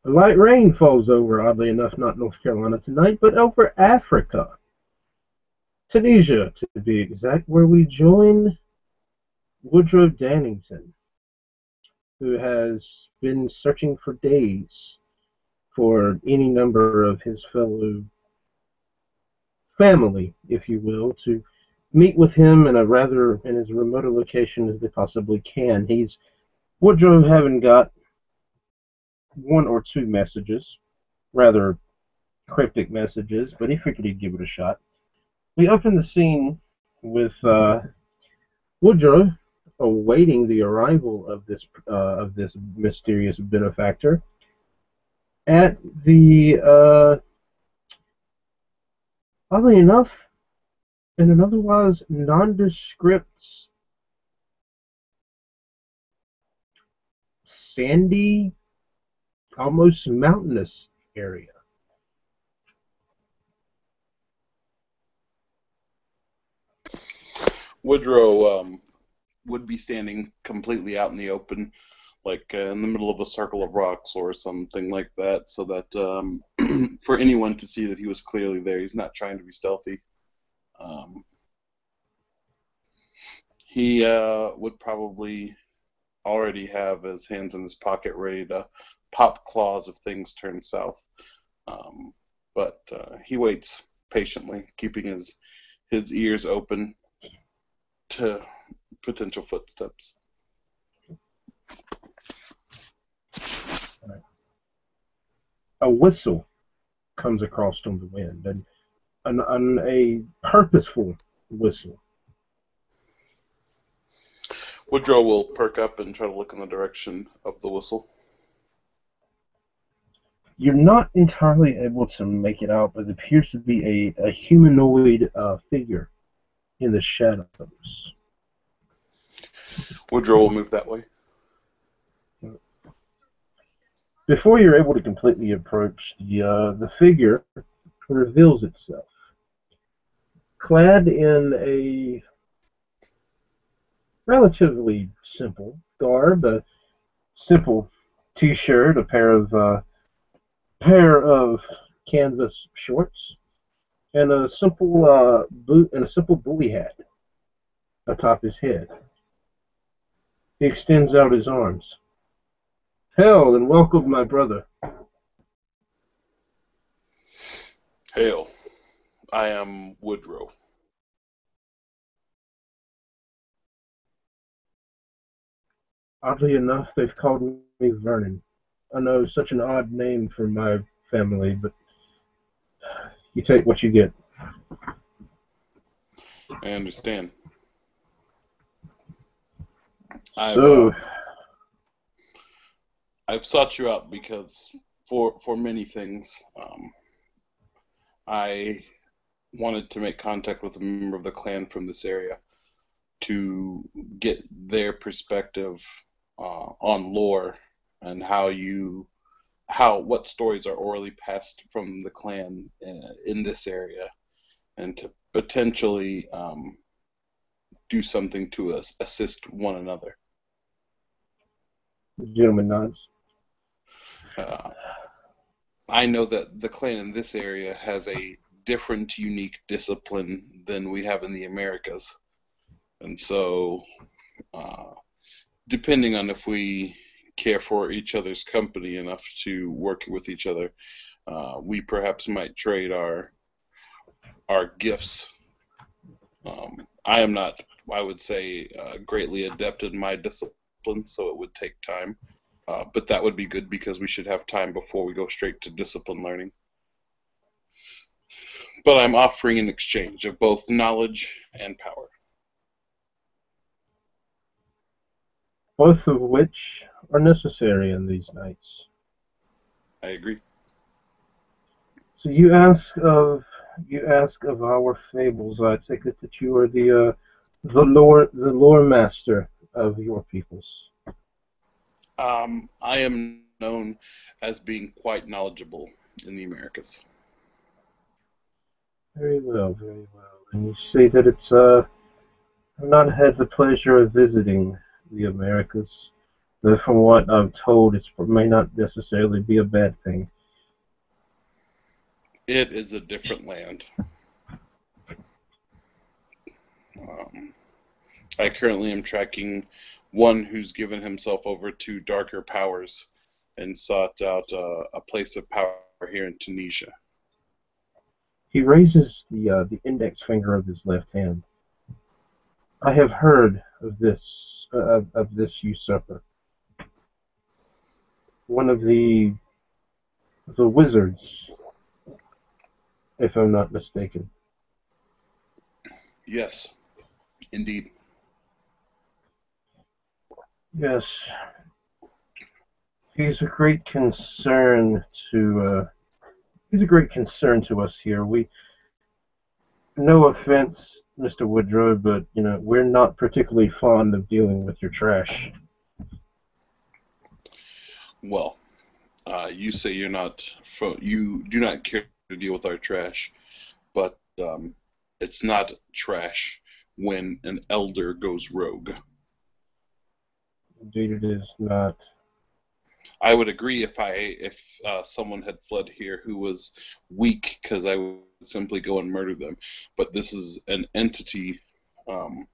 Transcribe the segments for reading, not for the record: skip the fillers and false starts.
A light rain falls over, oddly enough, not North Carolina tonight, but over Africa. Tunisia, to be exact, where we join Woodrow Dannington, who has been searching for days for any number of his fellow family, if you will, to meet with him in as remote a location as they possibly can. Woodrow having got one or two messages, rather cryptic messages, but he figured he'd give it a shot. We open the scene with Woodrow awaiting the arrival of this mysterious benefactor at the oddly enough, in an otherwise nondescript, sandy, almost mountainous area. Woodrow would be standing completely out in the open, like in the middle of a circle of rocks or something like that, so that for anyone to see that he was clearly there. He's not trying to be stealthy. He would probably already have his hands in his pocket ready to pop claws if things turn south. But he waits patiently, keeping his ears open to potential footsteps. A whistle comes across on the wind, and a purposeful whistle. Woodrow will perk up and try to look in the direction of the whistle. You're not entirely able to make it out, but it appears to be a humanoid figure in the shadows. Woodrow will move that way. Before you're able to completely approach, the figure reveals itself, clad in a relatively simple garb, a simple T-shirt, a pair of canvas shorts, and a simple buoy hat atop his head. He extends out his arms. Hail and welcome, my brother. Hail. I am Woodrow. Oddly enough, they've called me Vernon. I know, such an odd name for my family, but you take what you get. I understand. I've sought you out because for many things. I wanted to make contact with a member of the clan from this area to get their perspective on lore and what stories are orally passed from the clan in this area, and to potentially do something to assist one another. The gentleman nods. I know that the clan in this area has a different, unique discipline than we have in the Americas. And so, depending on if we care for each other's company enough to work with each other, we perhaps might trade our gifts. I am not, I would say, greatly adept in my discipline, so it would take time. But that would be good because we should have time before we go straight to discipline learning. But I'm offering an exchange of both knowledge and power. Both of which are necessary in these nights. I agree. So you ask of our fables. I take it that you are the lore master of your peoples. I am known as being quite knowledgeable in the Americas. Very well, very well. And you say that it's I've not had the pleasure of visiting the Americas. Though from what I'm told, it may not necessarily be a bad thing. It is a different land. Um, I currently am tracking one who's given himself over to darker powers and sought out a place of power here in Tunisia. He raises the index finger of his left hand. I have heard of this usurper. One of the wizards, if I'm not mistaken. Yes, indeed. Yes, he's a great concern he's a great concern to us here. No offense, Mr. Woodrow, but we're not particularly fond of dealing with your trash. Well, you say you do not care to deal with our trash, but it's not trash when an elder goes rogue. Indeed, it is not. I would agree if someone had fled here who was weak, because I would simply go and murder them. But this is an entity um,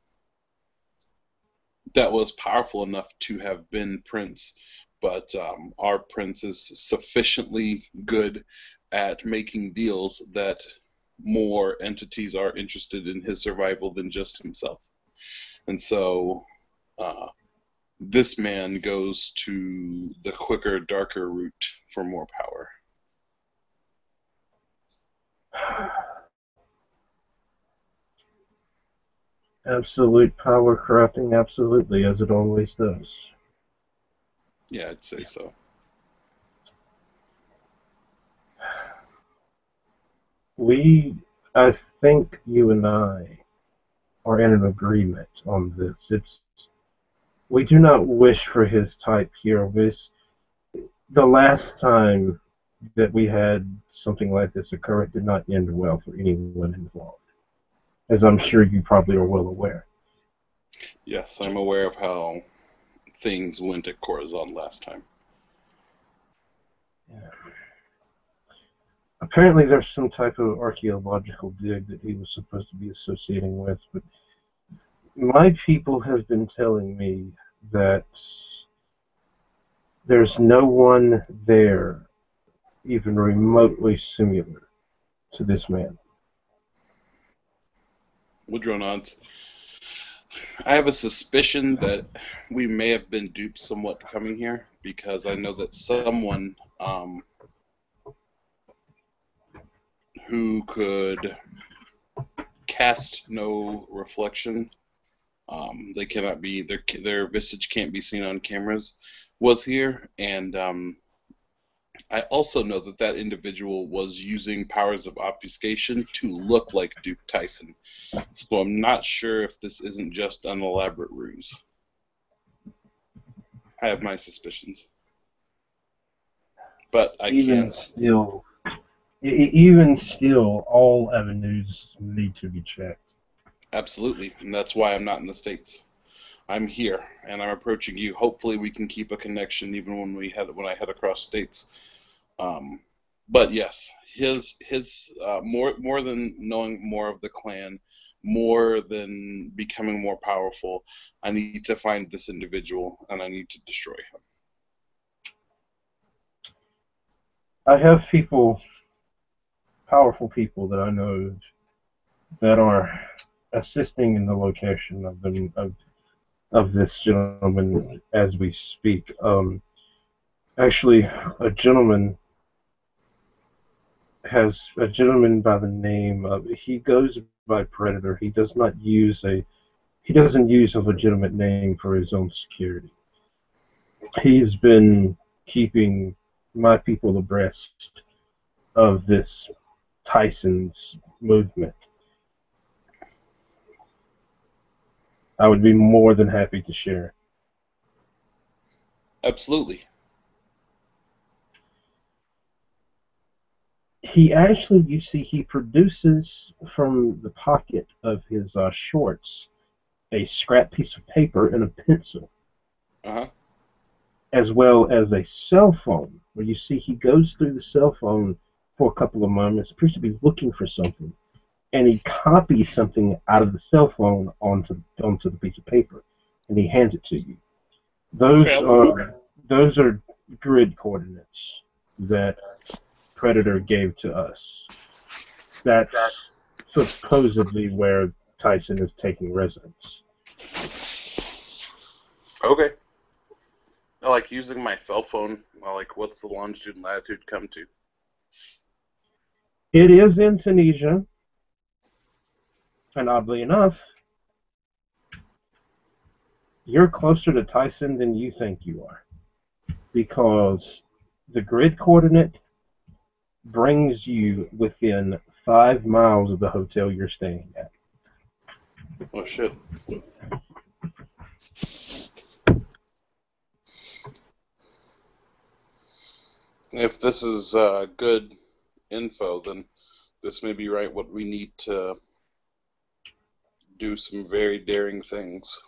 that was powerful enough to have been Prince, but our Prince is sufficiently good at making deals that more entities are interested in his survival than just himself. And so uh, this man goes to the quicker, darker route for more power. Absolute power corrupting, absolutely, as it always does. Yeah, I'd say so. I think you and I are in an agreement on this. We do not wish for his type here. The last time that we had something like this occur, it did not end well for anyone involved, as I'm sure you probably are well aware. Yes, I'm aware of how things went at Corazon last time. Yeah. Apparently there's some type of archaeological dig that he was supposed to be associating with, but my people have been telling me that there's no one there even remotely similar to this man. Woodrow nods. I have a suspicion that we may have been duped somewhat coming here, because I know that someone who could cast no reflection, they cannot be their visage can't be seen on cameras, was here, and I also know that that individual was using powers of obfuscation to look like Duke Tyson. So I'm not sure if this isn't just an elaborate ruse. I have my suspicions, but I Even can't. still, even still, all avenues need to be checked. Absolutely, and that's why I'm not in the States. I'm here, and I'm approaching you. Hopefully, we can keep a connection even when I head across states. Um, but yes, his more than knowing more of the clan, more than becoming more powerful, I need to find this individual and I need to destroy him. I have powerful people that I know that are assisting in the location of this gentleman as we speak. Actually, a gentleman by the name of he goes by Predator. He doesn't use a legitimate name for his own security. He's been keeping my people abreast of this Tyson's movement. I would be more than happy to share. Absolutely. He actually, you see, he produces from the pocket of his shorts a scrap piece of paper and a pencil. Uh huh. as well as a cell phone, where you see he goes through the cell phone for a couple of moments, appears to be looking for something, and he copies something out of the cell phone onto the piece of paper, and he hands it to you. Those Okay. those are grid coordinates that Predator gave to us. That's supposedly where Tyson is taking residence. Okay. I like using my cell phone. What's the longitude and latitude come to? It is in Tunisia, and oddly enough, you're closer to Tyson than you think you are, because the grid coordinate brings you within 5 miles of the hotel you're staying at. Oh, shit. If this is good info, then this may be right what we need to do some very daring things.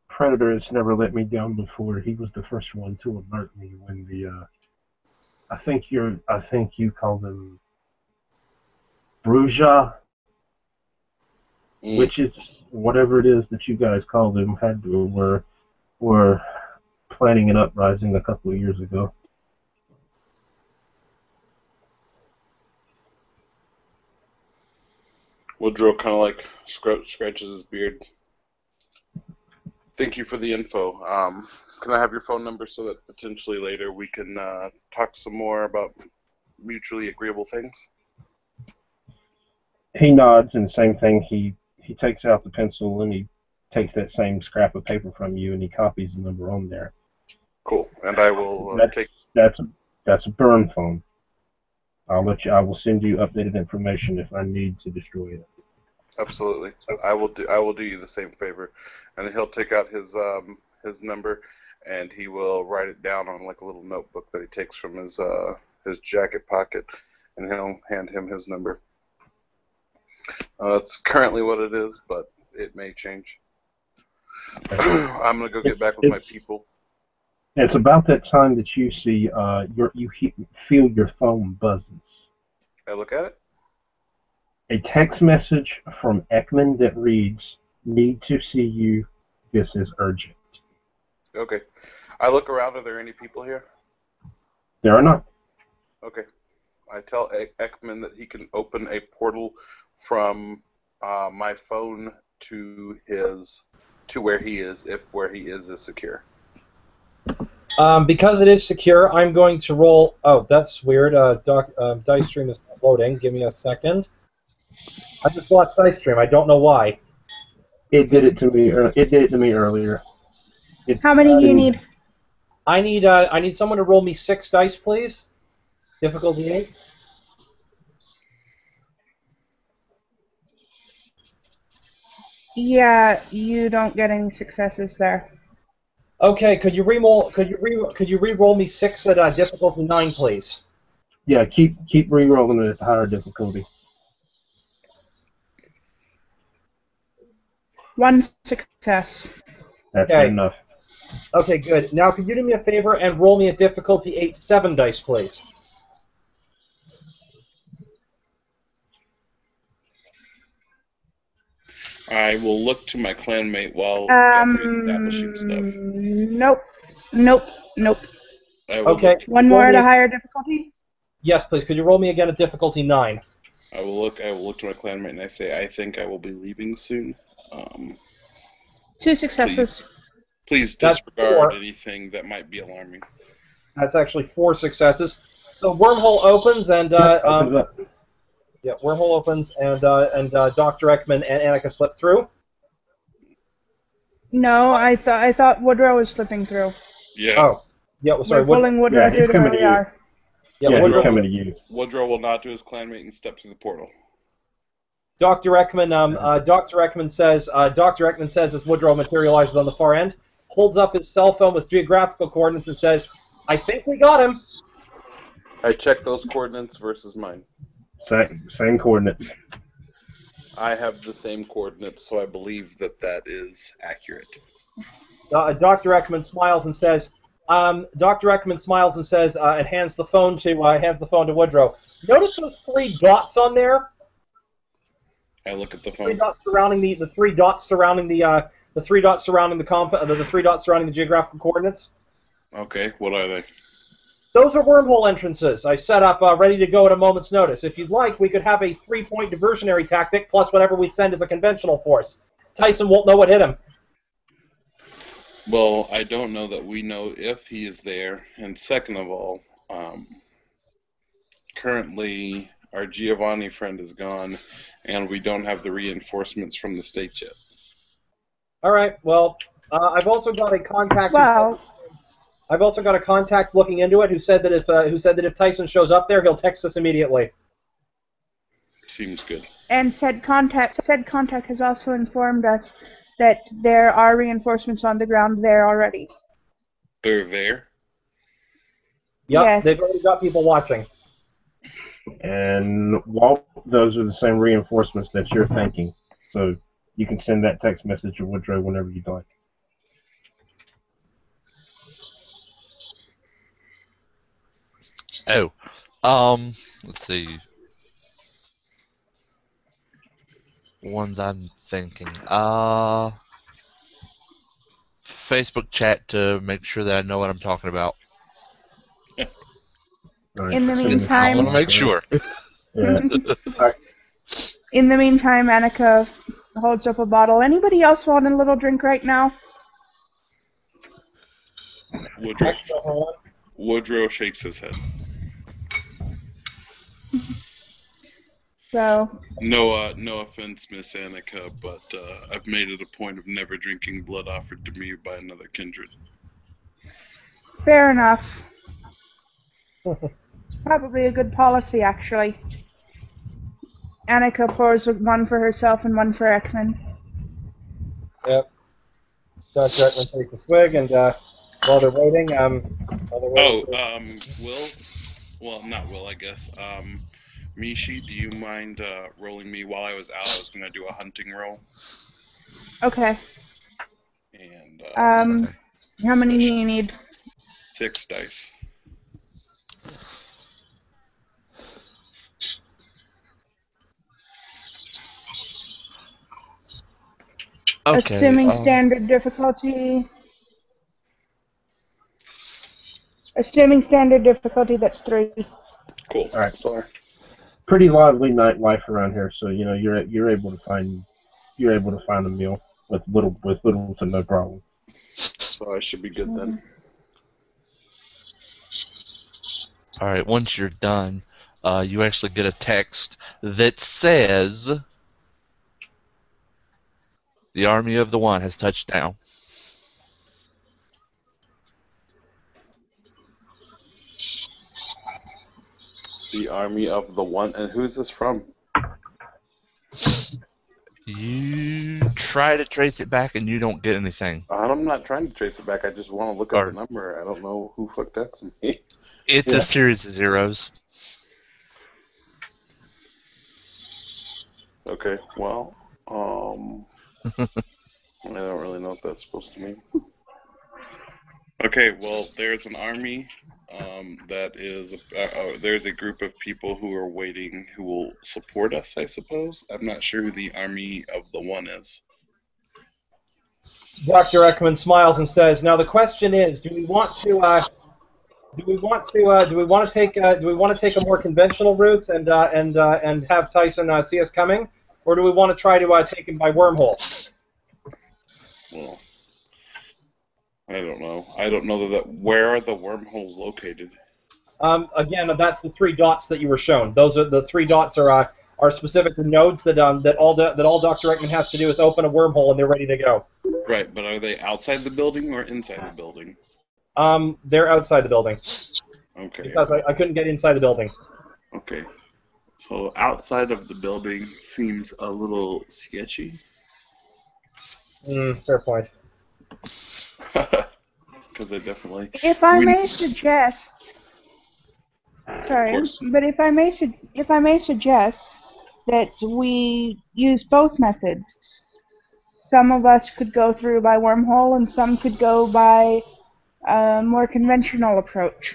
Predator has never let me down before. He was the first one to alert me when I think you called him Bruja, which is whatever it is that you guys called him, were planning an uprising a couple of years ago. Woodrow kind of scratches his beard. Thank you for the info. Can I have your phone number so that potentially later we can talk some more about mutually agreeable things? He nods, and same thing. He takes out the pencil and he takes that same scrap of paper from you and he copies the number on there. Cool. And I will take. That's a burn phone. I will send you updated information if I need to destroy it. Absolutely. I will do you the same favor. And he'll take out his number and he will write it down on like a little notebook that he takes from his jacket pocket, and he'll hand him his number. That's currently what it is, but it may change. I'm gonna go get back with my people. It's about that time that you see feel your phone buzzes. I look at it. A text message from Eckman that reads, "Need to see you. This is urgent." Okay. I look around. Are there any people here? There are not. Okay. I tell Eckman that he can open a portal from my phone to where he is, if where he is secure. Because it is secure, I'm going to roll. Oh, that's weird. Dice Stream is not loading. Give me a second. I just lost Dice Stream. I don't know why. It did it to me. It did it to me earlier. How many do you need? I need someone to roll me 6 dice, please. Difficulty 8. Yeah, you don't get any successes there. Okay, could you re-roll me 6 at difficulty 9, please? Yeah, keep re-rolling it at higher difficulty. 1 success. That's Okay. good enough. Okay, good. Now, could you do me a favor and roll me at difficulty 8 7 dice, please? I will look to my clanmate while Guthrie's establishing stuff. Nope. Okay. One more at a higher difficulty? Yes, please. Could you roll me again at difficulty 9? I will look to my clanmate and I say, I think I will be leaving soon. 2 successes. Please disregard anything that might be alarming. That's actually 4 successes. So wormhole opens and wormhole opens and Dr. Eckman and Annika slip through. No, I thought Woodrow was slipping through. Yeah. Oh, yeah. Well, sorry. We're pulling Woodrow through to where we are. Yeah, Woodrow coming to you. Woodrow will nod to his clanmate and step through the portal. Dr. Eckman says as Woodrow materializes on the far end, holds up his cell phone with geographical coordinates and says, "I think we got him." I check those coordinates versus mine. Same coordinates. I have the same coordinates, so I believe that is accurate. Dr. Eckman smiles and says, and hands the phone to Woodrow. Notice those 3 dots on there? I look at the phone. 3 dots surrounding the 3 dots surrounding the 3 dots surrounding the 3 dots surrounding the geographical coordinates. Okay, what are they? Those are wormhole entrances I set up ready to go at a moment's notice. If you'd like, we could have a 3-point diversionary tactic plus whatever we send as a conventional force. Tyson won't know what hit him. Well, I don't know that we know if he is there. And second of all, currently our Giovanni friend is gone, and we don't have the reinforcements from the state yet. All right. Well, I've also got a contact. Well, I've also got a contact looking into it who said that if Tyson shows up there, he'll text us immediately. Seems good. and said contact has also informed us that there are reinforcements on the ground there already. They're there? Yep, Yes. they've already got people watching. And Walt, those are the same reinforcements that you're thanking. So you can send that text message to Woodrow whenever you'd like. Oh, let's see. Ones I'm thinking. Facebook chat to make sure that I know what I'm talking about. Right. In the I meantime, want to make sure. Yeah. Right. in the meantime, Annika holds up a bottle. Anybody else want a little drink right now? Woodrow shakes his head. So. No offense, Miss Annika, but I've made it a point of never drinking blood offered to me by another kindred. Fair enough. It's probably a good policy, actually. Annika pours one for herself and one for Eckman. Yep. Dr. Eckman takes a swig, and while they're waiting, Will? Well, not Will, I guess. Mishi, do you mind rolling me while I was out? I was going to do a hunting roll. Okay. And how many do you need? 6 dice. Okay. Assuming standard difficulty. Assuming standard difficulty, that's 3. Cool. All right. Sorry. Pretty lively nightlife around here, so you know you're able to find a meal with little to no problem. So I should be good then. All right. Once you're done, you actually get a text that says, "The Army of the One has touched down." The Army of the One, and who's this from? You try to trace it back and you don't get anything. I'm not trying to trace it back. I just want to look at the number. I don't know who fucked that to me. It's a series of zeros. Okay, well, I don't really know what that's supposed to mean. Okay, well, there's an army that is, there's a group of people who are waiting who will support us, I suppose. I'm not sure who the Army of the One is. Dr. Eckman smiles and says, "Now the question is, do we want to take a more conventional route and have Tyson see us coming, or do we want to try to take him by wormhole?" Well, I don't know. I don't know where are the wormholes located? Again, that's the 3 dots that you were shown. Those are the 3 dots are specific to nodes that all Dr. Eckman has to do is open a wormhole and they're ready to go. Right, but are they outside the building or inside the building? They're outside the building. Okay. Because I couldn't get inside the building. Okay. So outside of the building seems a little sketchy. Fair point. Because I definitely. If I may suggest, but if I may suggest that we use both methods. Some of us could go through by wormhole, and some could go by a more conventional approach.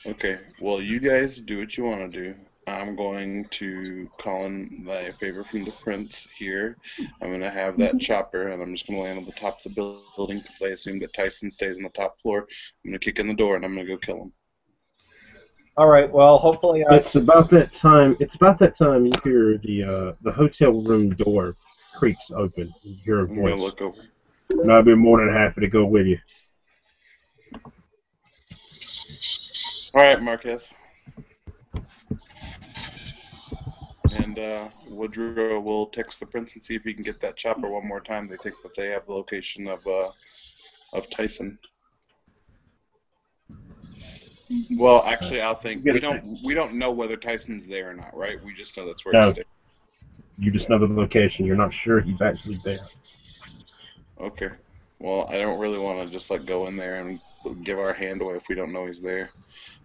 Okay, well, you guys do what you want to do. I'm going to call in my favor from the prince here. I'm going to have that chopper, and I'm just going to land on the top of the building because I assume that Tyson stays on the top floor. I'm going to kick in the door, and I'm going to go kill him. All right. Well, hopefully. It's about that time. It's about that time you hear the hotel room door creaks open. You hear a I'm going to voice. look over. And I'll be more than happy to go with you. All right, Marquez. And Woodrow will text the prince and see if he can get that chopper one more time. They think that they have the location of Tyson. Well, actually, I'll think we don't know whether Tyson's there or not, right? We just know that's where he's staying. You just know the location. You're not sure he's actually there. Okay. Well, I don't really want to just go in there and give our hand away if we don't know he's there.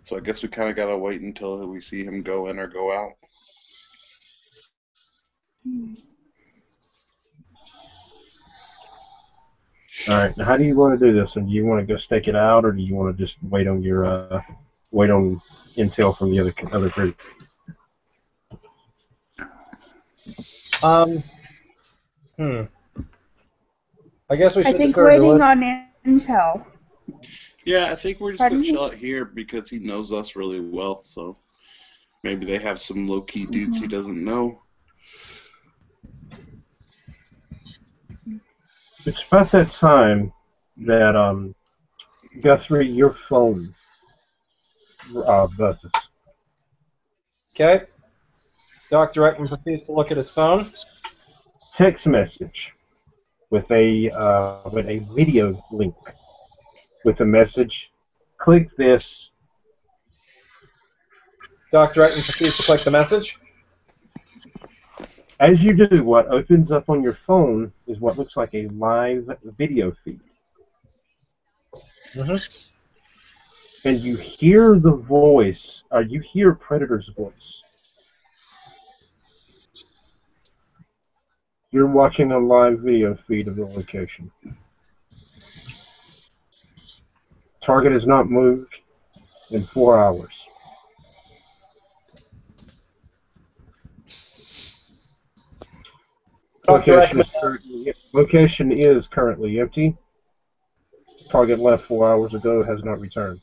So I guess we kind of gotta wait until we see him go in or go out. All right. Now, how do you want to do this? And do you want to go stake it out, or do you want to just wait on your wait on intel from the other group? I guess we should. I think waiting on intel. Yeah, I think we're just gonna chill out here because he knows us really well. So maybe they have some low-key dudes he doesn't know. It's about that time that Guthrie, your phone buzzes. Okay. Dr. Eckman proceeds to look at his phone. Text message with a video link with a message. Click this. Dr. Eckman proceeds to click the message. As you do, what opens up on your phone is what looks like a live video feed. And you hear the voice, you hear Predator's voice. You're watching a live video feed of the location. Target has not moved in 4 hours. Location is currently empty. Target left 4 hours ago, has not returned.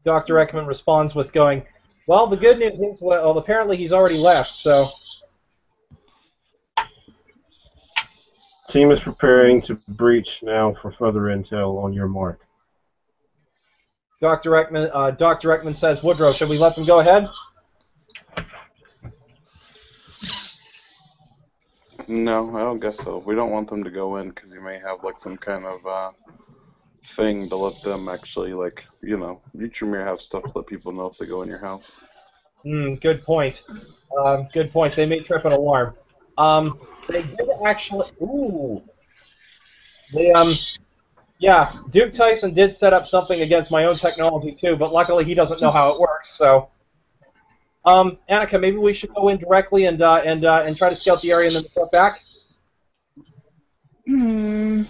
Dr. Eckman responds with going, well, the good news is, well, apparently he's already left, so... Team is preparing to breach now for further intel on your mark. Dr. Eckman says, Woodrow, should we let them go ahead? No, I don't guess so. We don't want them to go in because you may have some kind of thing to let them actually you may have stuff to let people know if they go in your house. Good point. Good point. They may trip an alarm. They did actually. Ooh. Yeah, Duke Tyson did set up something against my own technology too, but luckily he doesn't know how it works. So, Annika, maybe we should go in directly and try to scout the area and then report back. I'm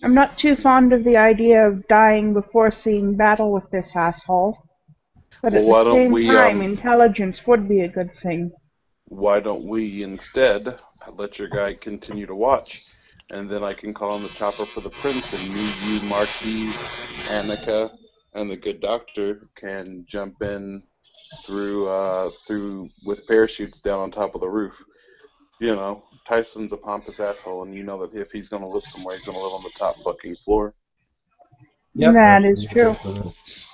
not too fond of the idea of dying before seeing battle with this asshole. But at the same time, intelligence would be a good thing. Why don't we instead let your guy continue to watch, and then I can call in the chopper for the prince, and me, you, Marquise, Annika, and the good doctor can jump in through with parachutes down on top of the roof. You know, Tyson's a pompous asshole, and you know that if he's going to live somewhere, he's going to live on the top fucking floor. Yep. That is true.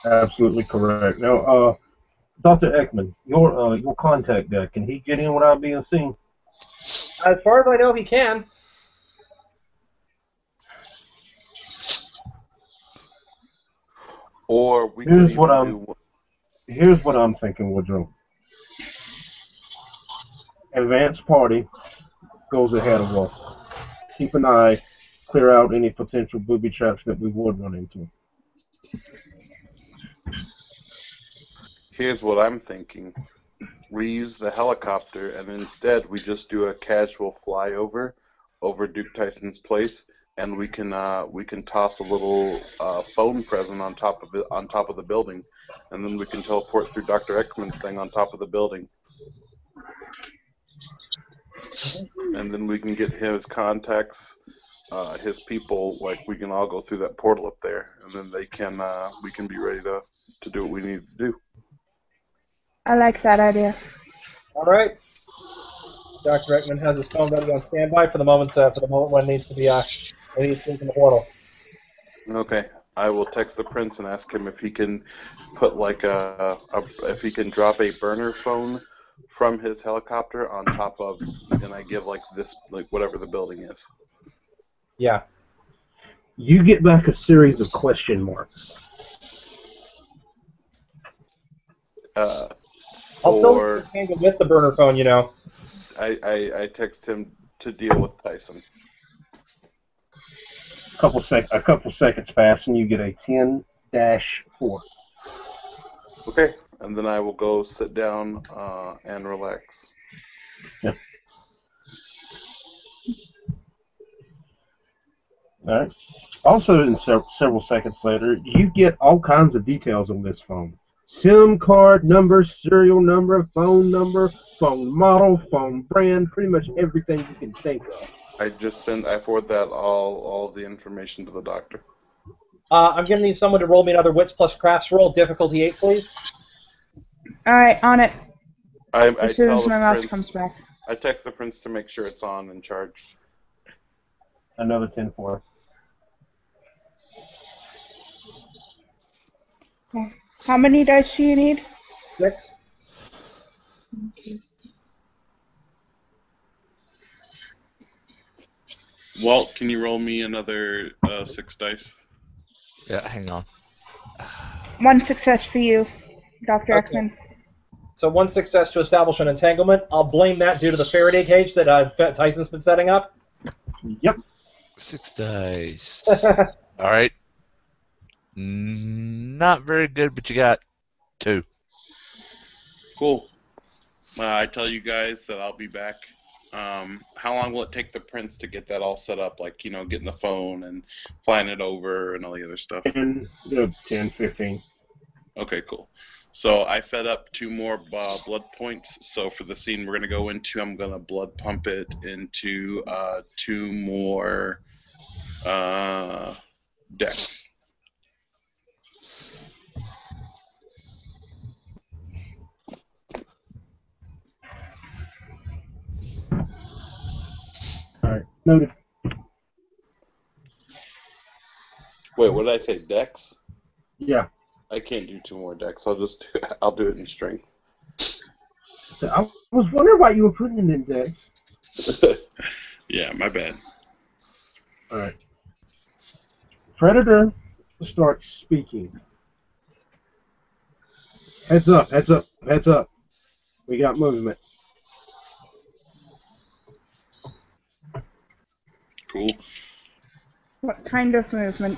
Absolutely correct. Now, Dr. Eckman, your contact guy, can he get in without being seen? As far as I know, he can. Or we Here's what I'm thinking, Woodrow. Advanced party goes ahead of us. Keep an eye, clear out any potential booby traps that we would run into. Here's what I'm thinking. we use the helicopter, and instead we just do a casual flyover over Duke Tyson's place, and we can toss a little phone present on top of the building, and then we can teleport through Dr. Eckman's thing on top of the building, and then we can get his contacts, his people. Like we can all go through that portal up there, and then we can be ready to do what we need to do. I like that idea. All right. Dr. Eckman has his phone ready on standby for the moment when it needs to be in the portal. Okay, I will text the prince and ask him if he can put if he can drop a burner phone from his helicopter on top of, and I give whatever the building is. Yeah. You get back a series of question marks. I'll still entangle with the burner phone, you know. I text him to deal with Tyson. A couple seconds pass, and you get a 10-4. Okay, and then I will go sit down and relax. Yep. All right. Also, several seconds later, you get all kinds of details on this phone. SIM card number, serial number, phone model, phone brand, pretty much everything you can think of. I forward that all the information to the doctor. I'm going to need someone to roll me another Wits plus Crafts roll, difficulty 8, please. All right, on it. As soon as my mouse comes back. I text the prince to make sure it's on and charged. Another 10-4. Okay. How many dice do you need? 6. Walt, can you roll me another 6 dice? Yeah, hang on. 1 success for you, Dr. Okay. Eckman. So 1 success to establish an entanglement. I'll blame that due to the Faraday cage that Tyson's been setting up. Yep. 6 dice. All right. Not very good, but you got 2. Cool. I tell you guys that I'll be back. How long will it take the prince to get that all set up? Like, getting the phone and flying it over and all the other stuff? 10, 15. Okay, cool. So I fed up 2 more blood points. So for the scene we're going to go into, I'm going to blood pump it into 2 more decks. All right. Noted. Wait, what did I say? Decks? Yeah. I can't do 2 more decks. I'll do it in strength. I was wondering why you were putting it in decks. Yeah, my bad. All right. Predator starts speaking. Heads up, heads up, heads up. We got movement. Cool. What kind of movement?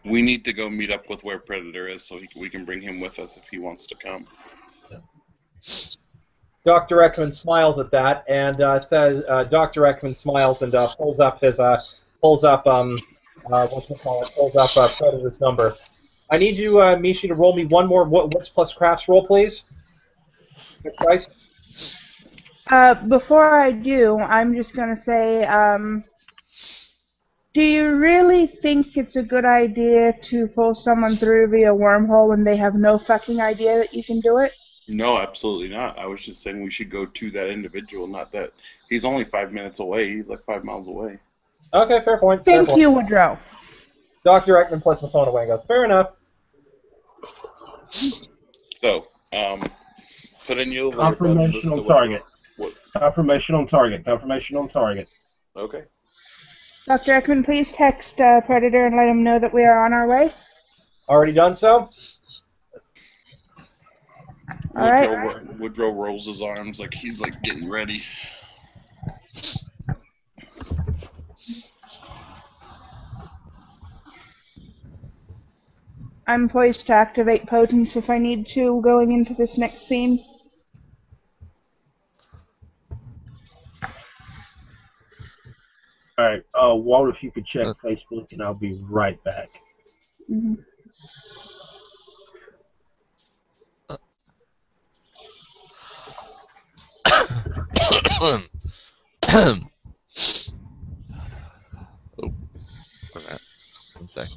We need to go meet up with where Predator is so we can bring him with us if he wants to come. Dr. Eckman smiles at that and says, Dr. Eckman smiles and pulls up Predator's number. I need you, Mishi, to roll me 1 more Wits plus Crafts roll, please. Twice. Before I do, I'm just going to say, do you really think it's a good idea to pull someone through via wormhole when they have no fucking idea that you can do it? No, absolutely not. I was just saying we should go to that individual, not that. He's only 5 minutes away. He's like 5 miles away. Okay, fair point. Thank you, Woodrow. Dr. Eckman puts the phone away and goes, fair enough. So, put in your alert Confirmation on target. What? Confirmation on target. Confirmation on target. Okay. Dr. Eckman, please text Predator and let him know that we are on our way. Already done so? Woodrow rolls his arms like he's like getting ready. I'm poised to activate Potence if I need to going into this next scene. Alright, Walter, if you could check Facebook, and I'll be right back. Mm-hmm. Oh, okay. 1 second.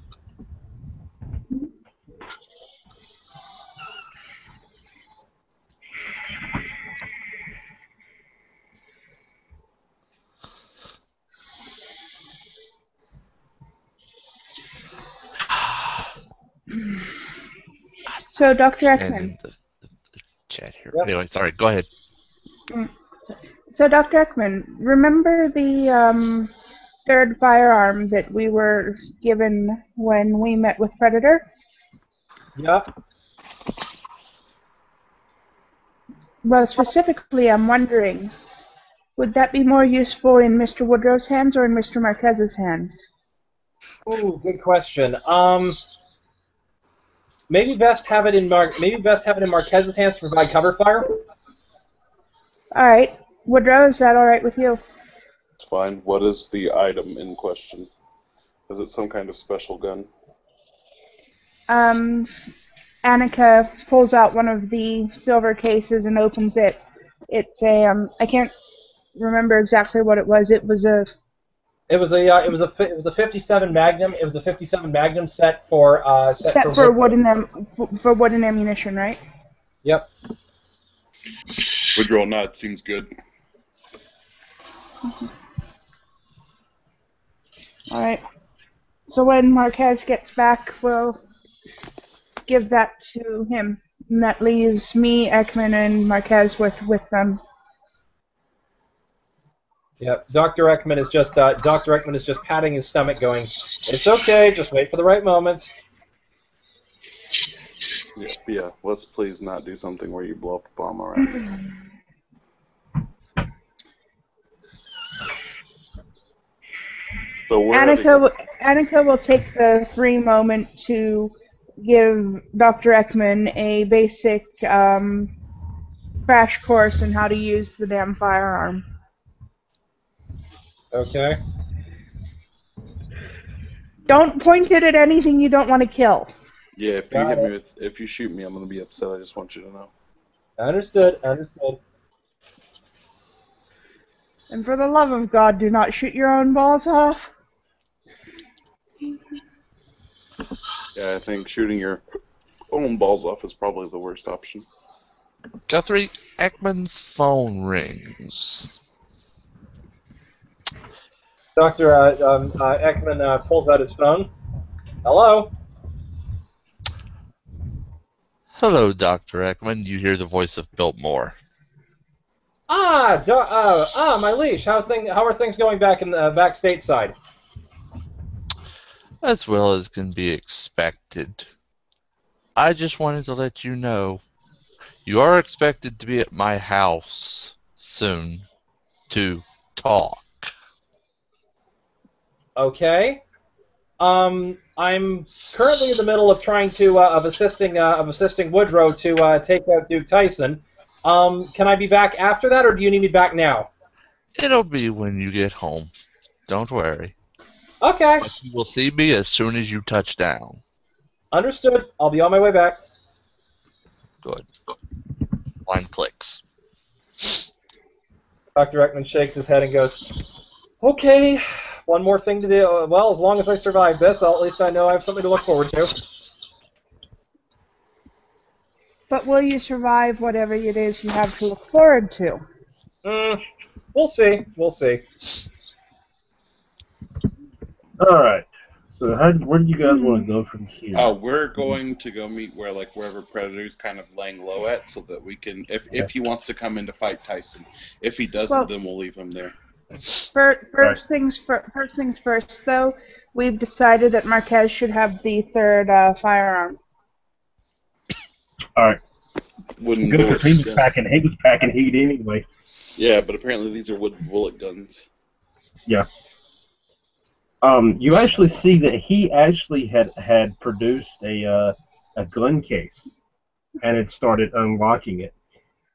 So, Dr. And Eckman. in the chat here. Yep. Anyway, sorry. Go ahead. So, Dr. Eckman, remember the third firearm that we were given when we met with Predator? Yep. Well, specifically, I'm wondering, would that be more useful in Mr. Woodrow's hands or in Mr. Marquez's hands? Ooh, good question. Maybe best have it in Marquez's hands to provide cover fire. All right, Woodrow, is that all right with you? It's fine. What is the item in question? Is it some kind of special gun? Annika pulls out one of the silver cases and opens it. It's a I can't remember exactly what it was. It was a 57 Magnum. It was a 57 Magnum set for wooden ammunition, right? Yep. Woodrow nod seems good. All right. So when Marquez gets back, we'll give that to him, and that leaves me, Eckman, and Marquez with them. Yep. Dr. Eckman is just patting his stomach, going, "It's okay. Just wait for the right moment." Yeah. Let's please not do something where you blow up a bomb around. So Annika will take the free moment to give Dr. Eckman a basic crash course in how to use the damn firearm. Okay. Don't point it at anything you don't want to kill. Yeah, if you shoot me, I'm gonna be upset. I just want you to know. Understood. And for the love of God, do not shoot your own balls off. Yeah, I think shooting your own balls off is probably the worst option. Guthrie, Eckman's phone rings. Dr. Eckman pulls out his phone. Hello? Hello, Dr. Eckman. You hear the voice of Biltmore. My leash. How are things going back back stateside? As well as can be expected. I just wanted to let you know you are expected to be at my house soon to talk. Okay. I'm currently in the middle of trying to assisting Woodrow to take out Duke Tyson. Can I be back after that, or do you need me back now? It'll be when you get home. Don't worry. Okay. But you will see me as soon as you touch down. Understood. I'll be on my way back. Good. Line clicks. Dr. Eckman shakes his head and goes, "Okay, one more thing to do. Well, as long as I survive this, at least I know I have something to look forward to." But will you survive whatever it is you have to look forward to? We'll see. All right. So where do you guys want to go from here? We're going to go meet wherever Predator's kind of laying low at, so that we can, if he wants to come in to fight Tyson. If he doesn't, then we'll leave him there. First things first, though, we've decided that Marquez should have the third firearm. All right. Wooden Good, bullet he was packing heat anyway. Yeah, but apparently these are wooden bullet guns. Yeah. You actually see that he actually had produced a gun case and had started unlocking it.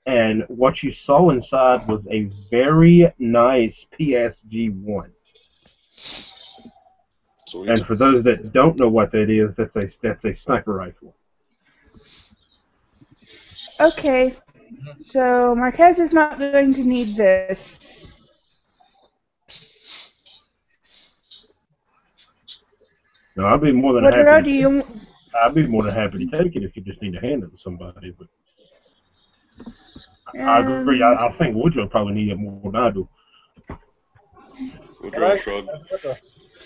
And what you saw inside was a very nice PSG-1. Sweet. And for those that don't know what that is, that's a sniper rifle. Okay, so Marquez is not going to need this. Now, I'd be more than Woodrow, happy do to. you? I'd be more than happy to take it if you just need to hand it to somebody. But I agree. Um, I think Woodrow probably need it more than I do. Woodrow Alright. shrug.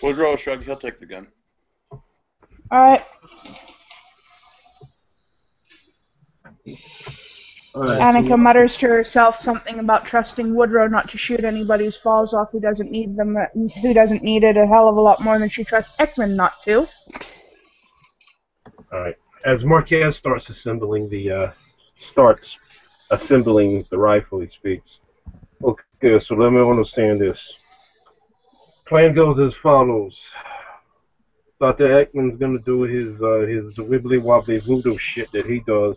Woodrow shrug. He'll take the gun. Alright. Annika mutters to herself something about trusting Woodrow not to shoot anybody who falls off who doesn't need them, who doesn't need it a hell of a lot more than she trusts Eckman not to. All right. As Marquez starts assembling the rifle, he speaks. Okay, so let me understand this. Plan goes as follows. Dr. Eckman's gonna do his wibbly wobbly voodoo shit that he does,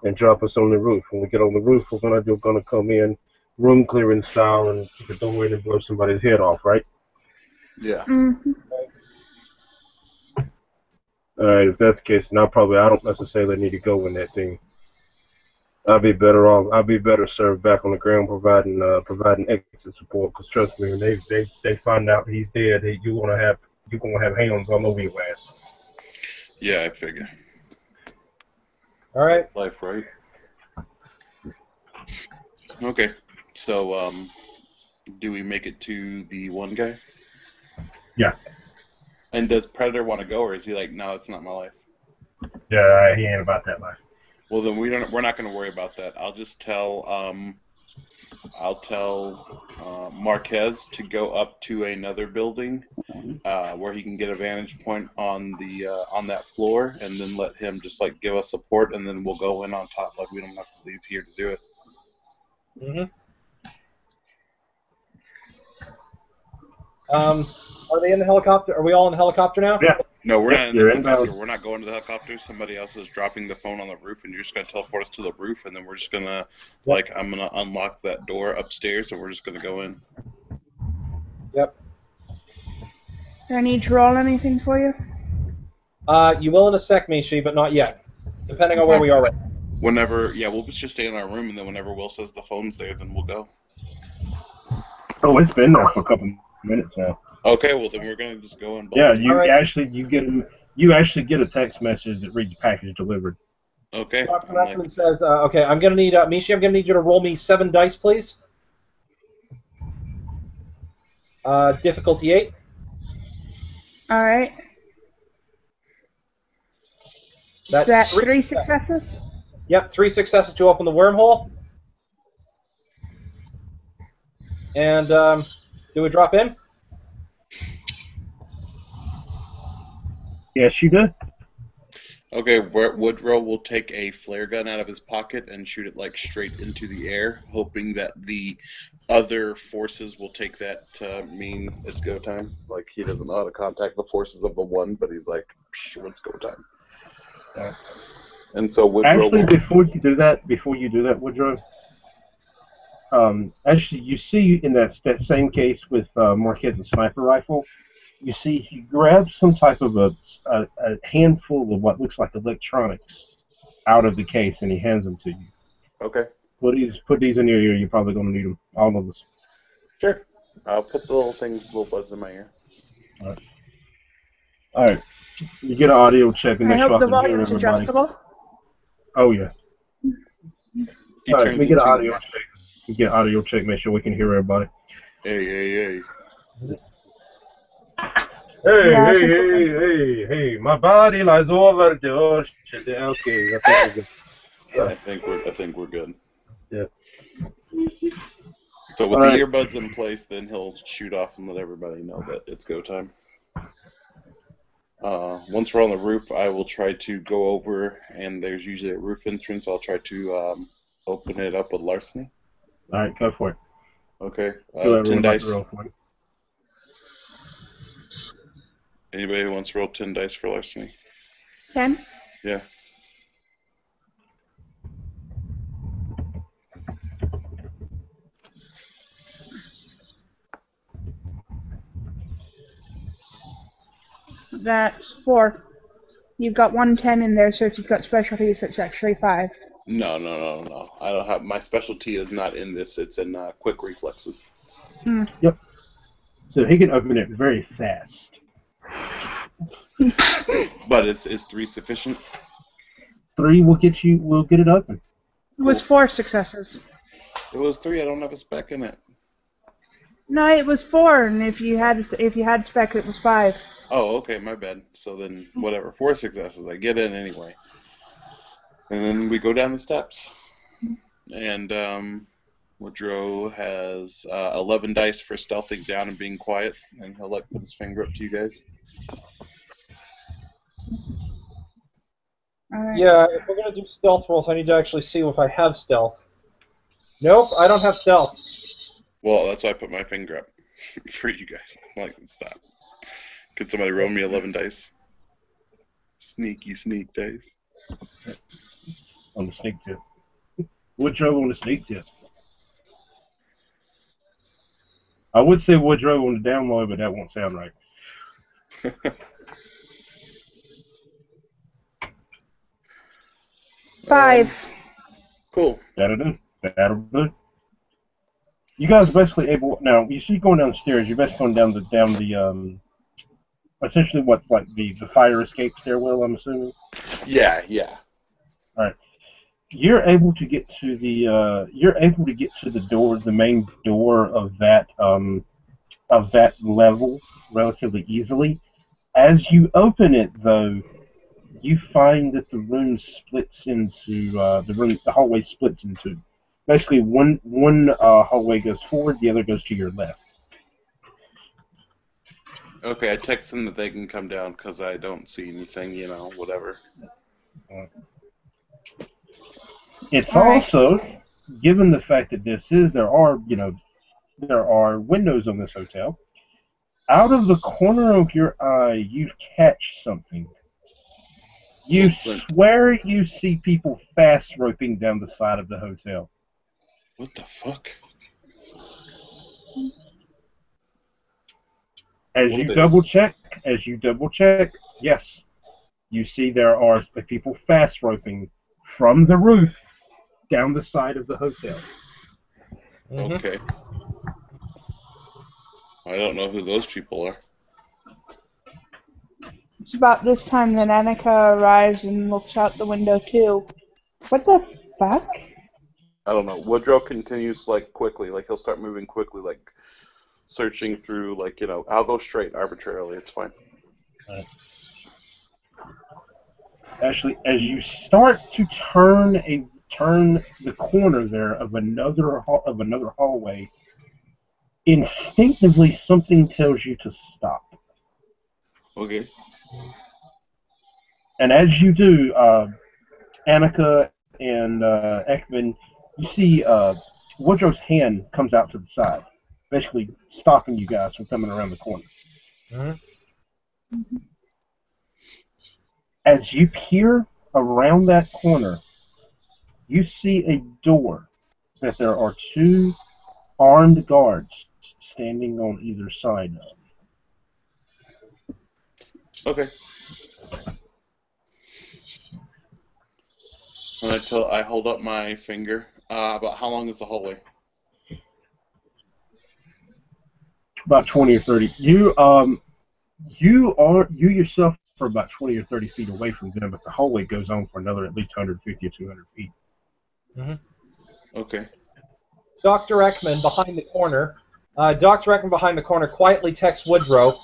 and drop us on the roof. When we get on the roof, we're gonna come in, room clearing style, and kick the door in and blow somebody's head off, right? Yeah. Mm-hmm. All right. If that's the case, now probably I don't necessarily need to go in that thing. I'll be better off. I'll be better served back on the ground providing exit support. Because trust me, when they find out he's dead, you're gonna have hands all over your ass. Yeah, I figure. Alright. Life, right? Okay. So, do we make it to the one guy? Yeah. And does Predator want to go, or is he like, no, it's not my life? Yeah, he ain't about that life. Well, then we're not going to worry about that. I'll just tell Marquez to go up to another building where he can get a vantage point on the on that floor, and then let him just like give us support, and then we'll go in on top. Like we don't have to leave here to do it. Mm-hmm. Are they in the helicopter? Are we all in the helicopter now? Yeah. No, we're Yep, not in the you're helicopter. inbound. We're not going to the helicopter. Somebody else is dropping the phone on the roof, and you're just going to teleport us to the roof, and then we're just going to, like, I'm going to unlock that door upstairs, and we're just going to go in. Yep. Do I need to roll anything for you? You will in a sec, Mishi, but not yet. Depending on where we are right now. Whenever, yeah, we'll just stay in our room, and then whenever Will says the phone's there, then we'll go. Oh, it's been there for a couple minutes now. Okay, well then we're going to just go and Yeah, bolt. you actually get a text message that reads package delivered. Okay. Dr. Eckman says, okay, I'm going to need, Mishi, I'm going to need you to roll me 7 dice, please. Difficulty 8. Alright. That's 3 successes? Yep, 3 successes to open the wormhole. And do we drop in? Yes, you do. Okay, Woodrow will take a flare gun out of his pocket and shoot it like straight into the air, hoping that the other forces will take that to mean it's go time. Like he doesn't know how to contact the forces of the one, but he's like, it's go time. Yeah. And so Woodrow Actually, will... before you do that, Woodrow, actually, you see in that same case with Marquez's sniper rifle, you see he grabs some type of a handful of what looks like electronics out of the case, and he hands them to you. Okay. Put these in your ear. You're probably going to need them, all of us. Sure. I'll put the little buds in my ear. All right. You get an audio check and I make sure hope I the can hear volume's everybody. adjustable. Oh, yeah. He All right, turns we get an into audio check. You get an audio check, make sure we can hear everybody. Hey. Hey, Yeah, I hey, think hey, hey, my body lies over the ocean. Okay, I think we're good. I think we're good. Yeah. So with All the right. earbuds in place, then he'll shoot off and let everybody know that it's go time. Once we're on the roof, I will try to go over, and there's usually a roof entrance. I'll try to open it up with larceny. All right, go for it. Okay. Go ahead, 10 roll about the dice. roll for it. Anybody who wants to roll 10 dice for larceny? 10? Yeah. That's 4. You've got 110 in there, so if you've got specialties, it's actually 5. No. I don't have, my specialty is not in this. It's in quick reflexes. Yep. So he can open it very fast. But is 3 sufficient? 3 will get it open. It was 4 successes. It was 3. I don't have a spec in it. No, it was 4, and if you had spec, it was 5. Oh, okay, my bad. So then, whatever. 4 successes. I get in anyway. And then we go down the steps. And Woodrow has 11 dice for stealthing down and being quiet, and he'll put his finger up to you guys. Alright. Yeah, if we're going to do stealth rolls, I need to actually see if I have stealth. Nope, I don't have stealth. Well, that's why I put my finger up for you guys. I'm like, stop. Could somebody roll me 11 dice? Sneaky sneak dice. On the sneak tip. Woodrow on the sneak tip. I would say Woodrow on the down low, but that won't sound right. 5. Cool. That'll do. You guys are basically able now. You see going down the stairs. You're basically going down the essentially what's like the fire escape stairwell. I'm assuming. Yeah. All right. You're able to get to the door, the main door of that level relatively easily. As you open it, though, you find that the hallway splits into. Basically, one hallway goes forward, the other goes to your left. Okay, I text them that they can come down because I don't see anything, whatever. It's Alright. also, given the fact that there are windows on this hotel. Out of the corner of your eye, you catch something. You swear you see people fast roping down the side of the hotel. What the fuck? As you double check, yes, you see there are people fast roping from the roof down the side of the hotel. Mm-hmm. Okay. I don't know who those people are. It's about this time that Annika arrives and looks out the window too. What the fuck? I don't know. Woodrow continues quickly, he'll start moving quickly, searching through, I'll go straight arbitrarily. It's fine. Right. Actually, as you start to turn the corner there of another hallway, instinctively something tells you to stop. Okay. And as you do, Annika and Eckman, you see Woodrow's hand comes out to the side, basically stopping you guys from coming around the corner. Mm-hmm. As you peer around that corner, you see a door that there are 2 armed guards standing on either side of. Okay. And I hold up my finger. About how long is the hallway? About 20 or 30. You yourself are about 20 or 30 feet away from them, but the hallway goes on for another at least 150 or 200 feet. Mm-hmm. Okay. Dr. Eckman behind the corner. Dr. Eckman behind the corner quietly texts Woodrow,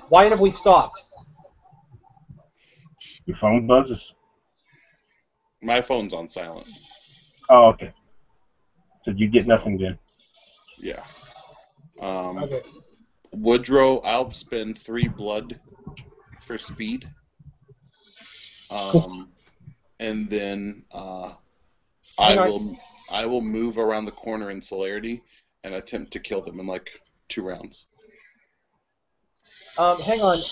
"Why have we stopped?" Your phone buzzes. My phone's on silent. Oh, okay. So you get nothing then. Yeah. Okay. Woodrow, I'll spend 3 blood for speed. And then I will move around the corner in celerity and attempt to kill them in 2 rounds. hang on.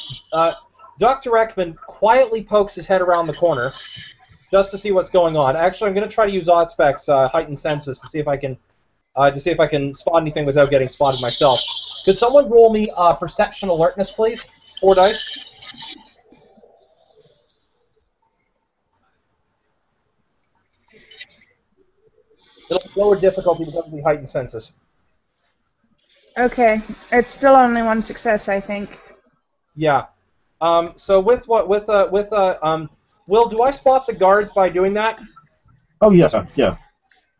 Dr. Eckman quietly pokes his head around the corner just to see what's going on. Actually, I'm going to try to use Oddspec's heightened senses to see if I can spot anything without getting spotted myself. Could someone roll me perception alertness, please? 4 dice. It'll be lower difficulty because of the heightened senses. Okay, it's still only one success, I think. Yeah. So Will, do I spot the guards by doing that? Oh yeah, yeah.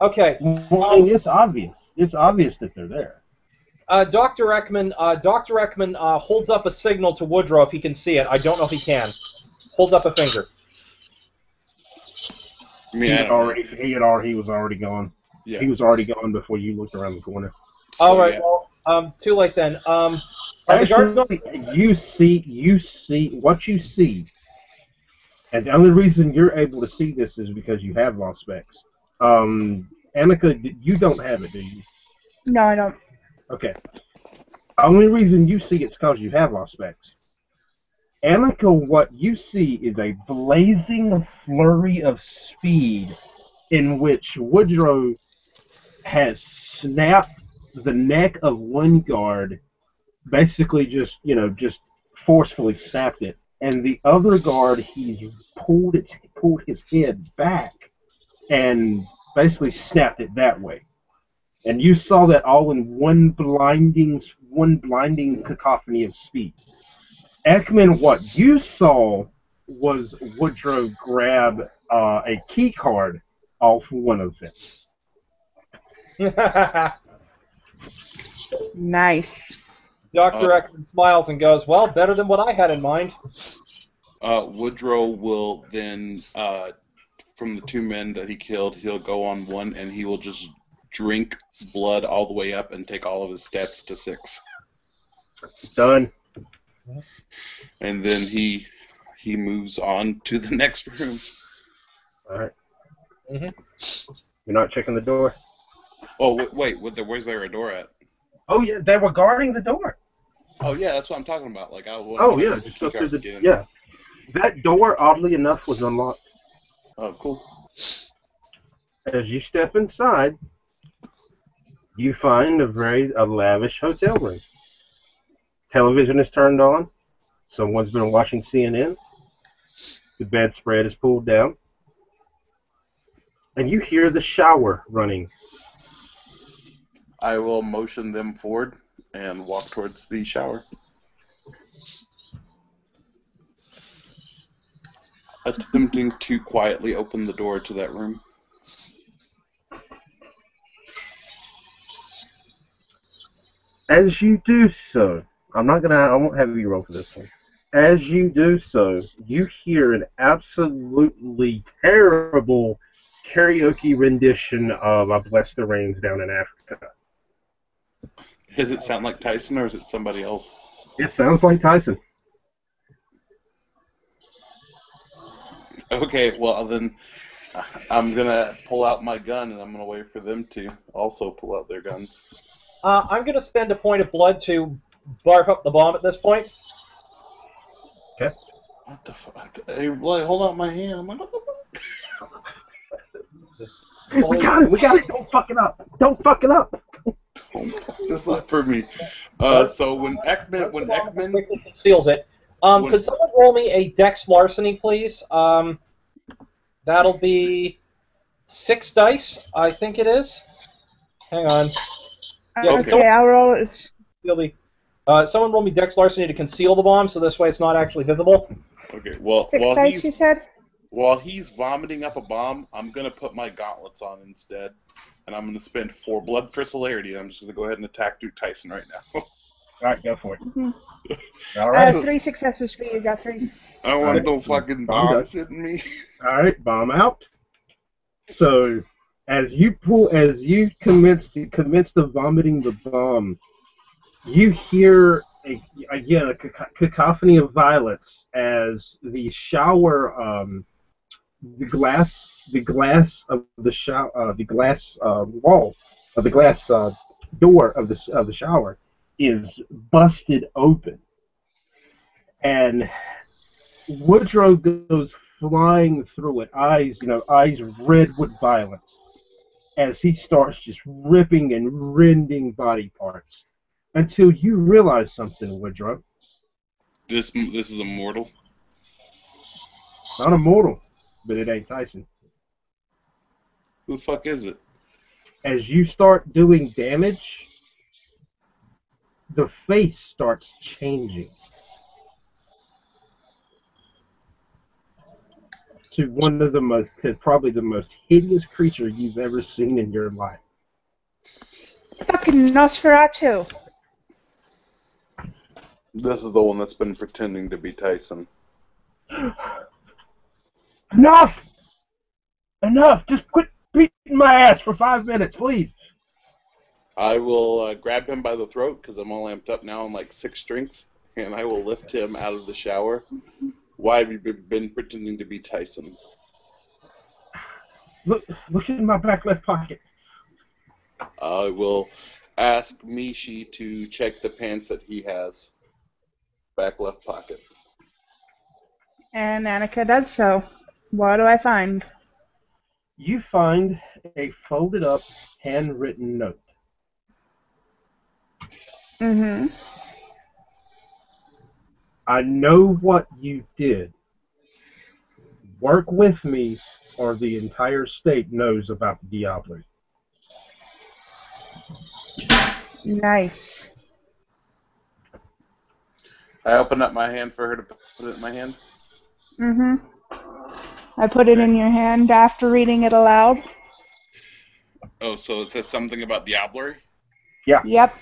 Okay. Well, I mean, it's obvious. It's obvious that they're there. Dr. Eckman holds up a signal to Woodrow if he can see it. I don't know if he can. Holds up a finger. I mean, He was already gone. Yeah. He was already gone before you looked around the corner. All right. Yeah. Well, too late then. Are Actually, the guards not? you see what you see, and the only reason you're able to see this is because you have lost specs. Annika, you don't have it, do you? No, I don't. Okay. The only reason you see it's because you have lost specs. Annika, what you see is a blazing flurry of speed in which Woodrow has snapped the neck of one guard, basically just forcefully snapped it, and the other guard he's pulled his head back and basically snapped it that way. And you saw that all in one blinding cacophony of speed. Eckman, what you saw was Woodrow grab a key card off one of them. Nice. Dr. Eckman smiles and goes, well, better than what I had in mind. Woodrow will then, from the 2 men that he killed, he'll go on one and he will just drink blood all the way up and take all of his stats to 6. Done. And then he moves on to the next room. All right. Mm-hmm. You're not checking the door? Oh, wait, where's there a door at? Oh, yeah, they were guarding the door. Oh, yeah, that's what I'm talking about. Like, Just go through yeah. That door, oddly enough, was unlocked. Oh, cool. As you step inside, you find a lavish hotel room. Television is turned on. Someone's been watching CNN. The bedspread is pulled down. And you hear the shower running. I will motion them forward and walk towards the shower. Attempting to quietly open the door to that room. As you do so, I won't have you roll for this one. As you do so, you hear an absolutely terrible karaoke rendition of I Bless the Rains Down in Africa. Does it sound like Tyson or is it somebody else? It sounds like Tyson. Okay, well then I'm going to pull out my gun and I'm going to wait for them to also pull out their guns. I'm going to spend a point of blood to barf up the bomb at this point. Okay. What the fuck? Hey, like, hold out my hand. I'm like, what the fuck? We got it. Don't fuck it up. Don't fuck Don't fuck this up for me. So when Eckman quickly conceals it. Could someone roll me a Dex larceny, please? That'll be 6 dice, I think it is. Hang on. Yeah, Okay, I'll roll it. Someone roll me Dex larceny to conceal the bomb, so this way it's not actually visible. Okay, well, 6 dice, you said? while he's vomiting up a bomb, I'm going to put my gauntlets on instead. And I'm going to spend 4 blood for celerity. I'm just going to go ahead and attack Duke Tyson right now. All right, go for it. Mm-hmm. All right. 3 successes for you, Guthrie. I want no fucking bombs hitting me. All right, bomb out. So, as you commence the vomiting the bomb, you hear a cacophony of violence as the shower, the glass of the shower, the glass wall of the glass door of the shower is busted open, and Woodrow goes flying through it, eyes red with violence, as he starts just ripping and rending body parts, until you realize something, Woodrow. This is immortal. Not immortal, but it ain't Tyson. Who the fuck is it? As you start doing damage, the face starts changing to probably the most hideous creature you've ever seen in your life. Fucking Nosferatu. This is the one that's been pretending to be Tyson. Enough! Enough! Just quit beating my ass for 5 minutes, please. I will grab him by the throat, because I'm all amped up now on like 6 strength, and I will lift him out of the shower. Why have you been pretending to be Tyson? Look in my back left pocket. I will ask Mishi to check the pants that he has. Back left pocket. And Annika does so. What do I find? You find a folded up, handwritten note. Mm-hmm. I know what you did. Work with me, or the entire state knows about the Diablo. Nice. I open up my hand for her to put it in my hand. Mm-hmm. I put it in your hand after reading it aloud. Oh, so it says something about Diablo? Yeah. Yep.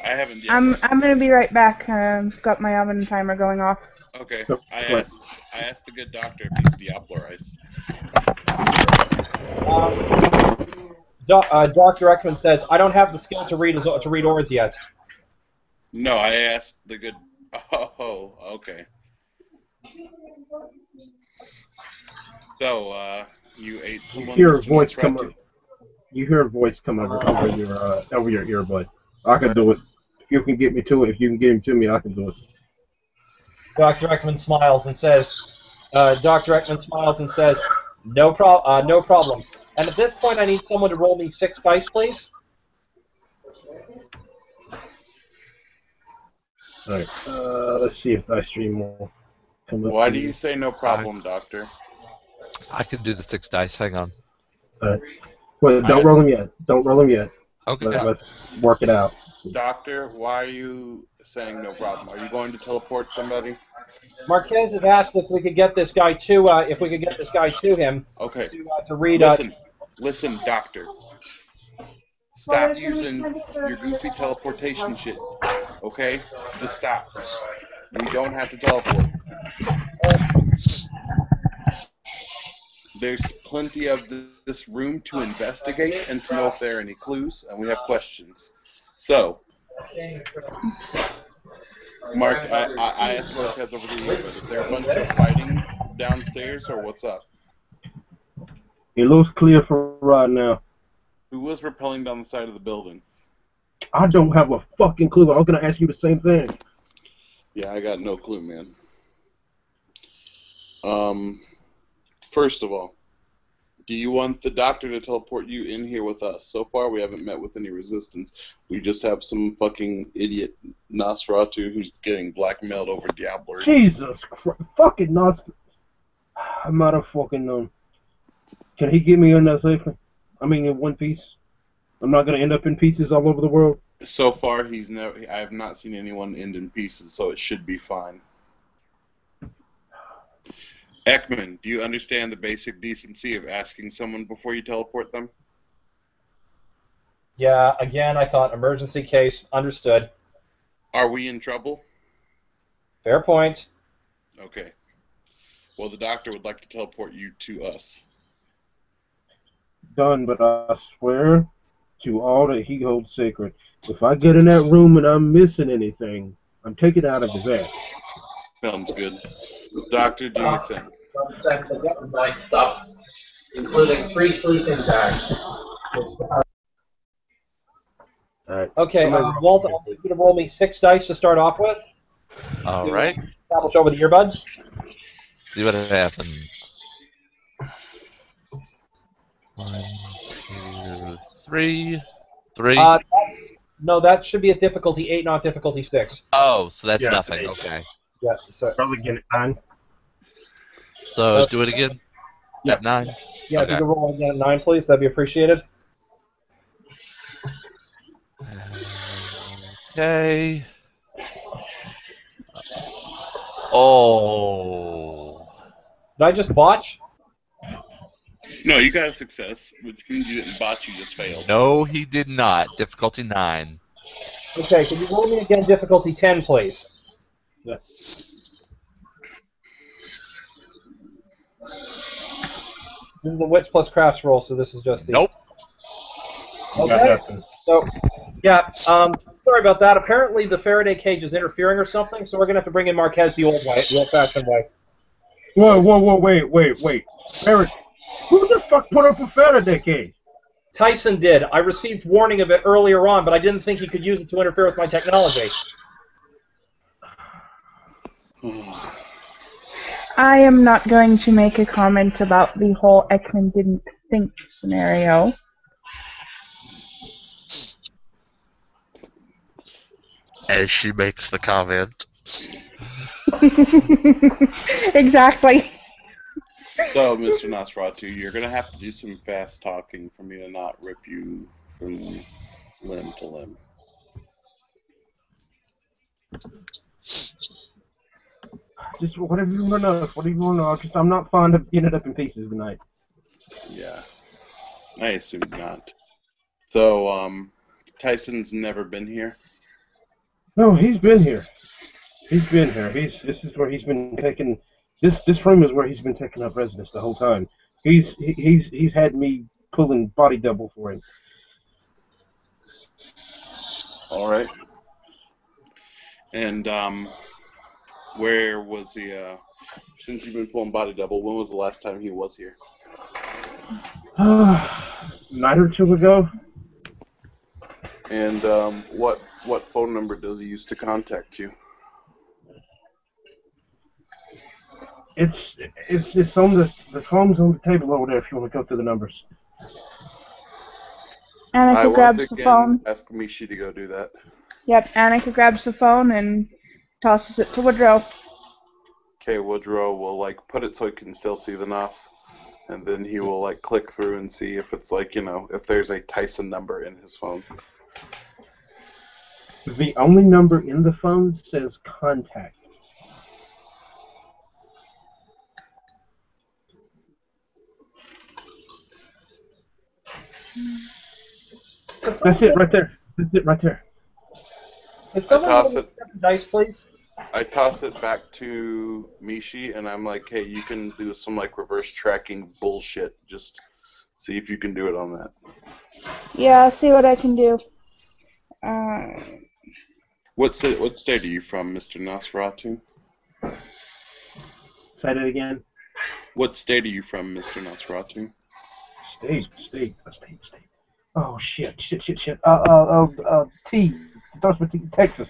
I haven't Diablo. I'm gonna be right back. I've got my oven timer going off. Okay. Go I for it. asked the good doctor if he's Diablo-ized. Dr. Eckman says, I don't have the skill to read oars yet. No, I asked the good... Oh, okay. So, you ate someone... You hear a voice come over. You hear a voice come over your earbud. I can do it. If you can get me to it, if you can get him to me, I can do it. Dr. Eckman smiles and says, no problem. And at this point, I need someone to roll me 6 dice, please. All right. Let's see if I stream will come up. Why do you say no problem, doctor? I can do the 6 dice. Hang on. Wait, don't roll them yet. Don't roll them yet. Okay. Let's work it out. Doctor, why are you saying no problem? Are you going to teleport somebody? Marquez has asked if we could get this guy to him. Okay. To read. Listen, doctor. Stop using your goofy teleportation shit. Okay? Just stop. We don't have to teleport. There's plenty of this room to investigate and to know if there are any clues, and we have questions. So, Mark, I asked Marquez over the earbud, is there a bunch of fighting downstairs, or what's up? It looks clear for right now. Who was rappelling down the side of the building? I don't have a fucking clue. I was going to ask you the same thing. Yeah, I got no clue, man. First of all, do you want the doctor to teleport you in here with us? So far, we haven't met with any resistance. We just have some fucking idiot Nosferatu who's getting blackmailed over Diablo. Jesus Christ. Fucking Nosferatu. I'm not a fucking known. Can he get me in there safely? I mean, in one piece? I'm not going to end up in pieces all over the world? So far, I have not seen anyone end in pieces, so it should be fine. Eckman, do you understand the basic decency of asking someone before you teleport them? Yeah, again, I thought emergency case. Understood. Are we in trouble? Fair point. Okay. Well, the doctor would like to teleport you to us. Done, but I swear to all that he holds sacred, if I get in that room and I'm missing anything, I'm taking it out of his ass. Sounds good. Doctor, do your thing. My stuff, including free sleeping bags. All right. Okay, Walt, I want you to roll me 6 dice to start off with. All right. Establish over the earbuds. See what happens. 1, 2, 3. 3. That should be a difficulty 8, not difficulty 6. Oh, so that's Yeah, nothing. 8. Okay. Yeah, so Probably get it 9. So do it again Yeah. at 9. yeah, if you Okay. could roll again at 9, please, that'd be appreciated. Okay. Oh. Did I just botch? No, you got a success, which means you didn't botch, you just failed. No, he did not. Difficulty 9. Okay, can you roll me again difficulty 10, please? Yeah. This is a wits plus crafts roll, so this is just the... Nope. You got Okay. nothing. So, yeah, sorry about that. Apparently the Faraday cage is interfering or something, so we're going to have to bring in Marquez the old way, the old-fashioned way. Whoa, wait. Eric, who the fuck put up a Faraday cage? Tyson did. I received warning of it earlier on, but I didn't think he could use it to interfere with my technology. I am not going to make a comment about the whole Eckman didn't think scenario. As she makes the comment. Exactly. So, Mr. Nosferatu, you're going to have to do some fast talking for me to not rip you from limb to limb. Just whatever you want to know. Because I'm not fond of getting it up in pieces tonight. Yeah. I assume not. So, Tyson's never been here? No, he's been here. This is where he's been taking. This room is where he's been taking up residence the whole time. He's had me pulling body double for him. All right. And where was he? Since you've been pulling body double, when was the last time he was here? Night or two ago. And what phone number does he use to contact you? It's on the phone's on the table over there. If you want to go through the numbers. Annika grabs the phone. Ask Mishi to go do that. Yep, Annika grabs the phone and tosses it to Woodrow. Okay, Woodrow will put it so he can still see the NOS, and then he will click through and see if it's if there's a Tyson number in his phone. The only number in the phone says contact. That's it right there. Could someone roll me 7 dice, please? I toss it back to Mishi, and I'm like, hey, you can do some reverse tracking bullshit. Just see if you can do it on that. Yeah, I'll see what I can do. What state are you from, Mr. Nosferatu? Say it again. What state are you from, Mr. Nosferatu? State. Oh shit. Starts with T, Texas.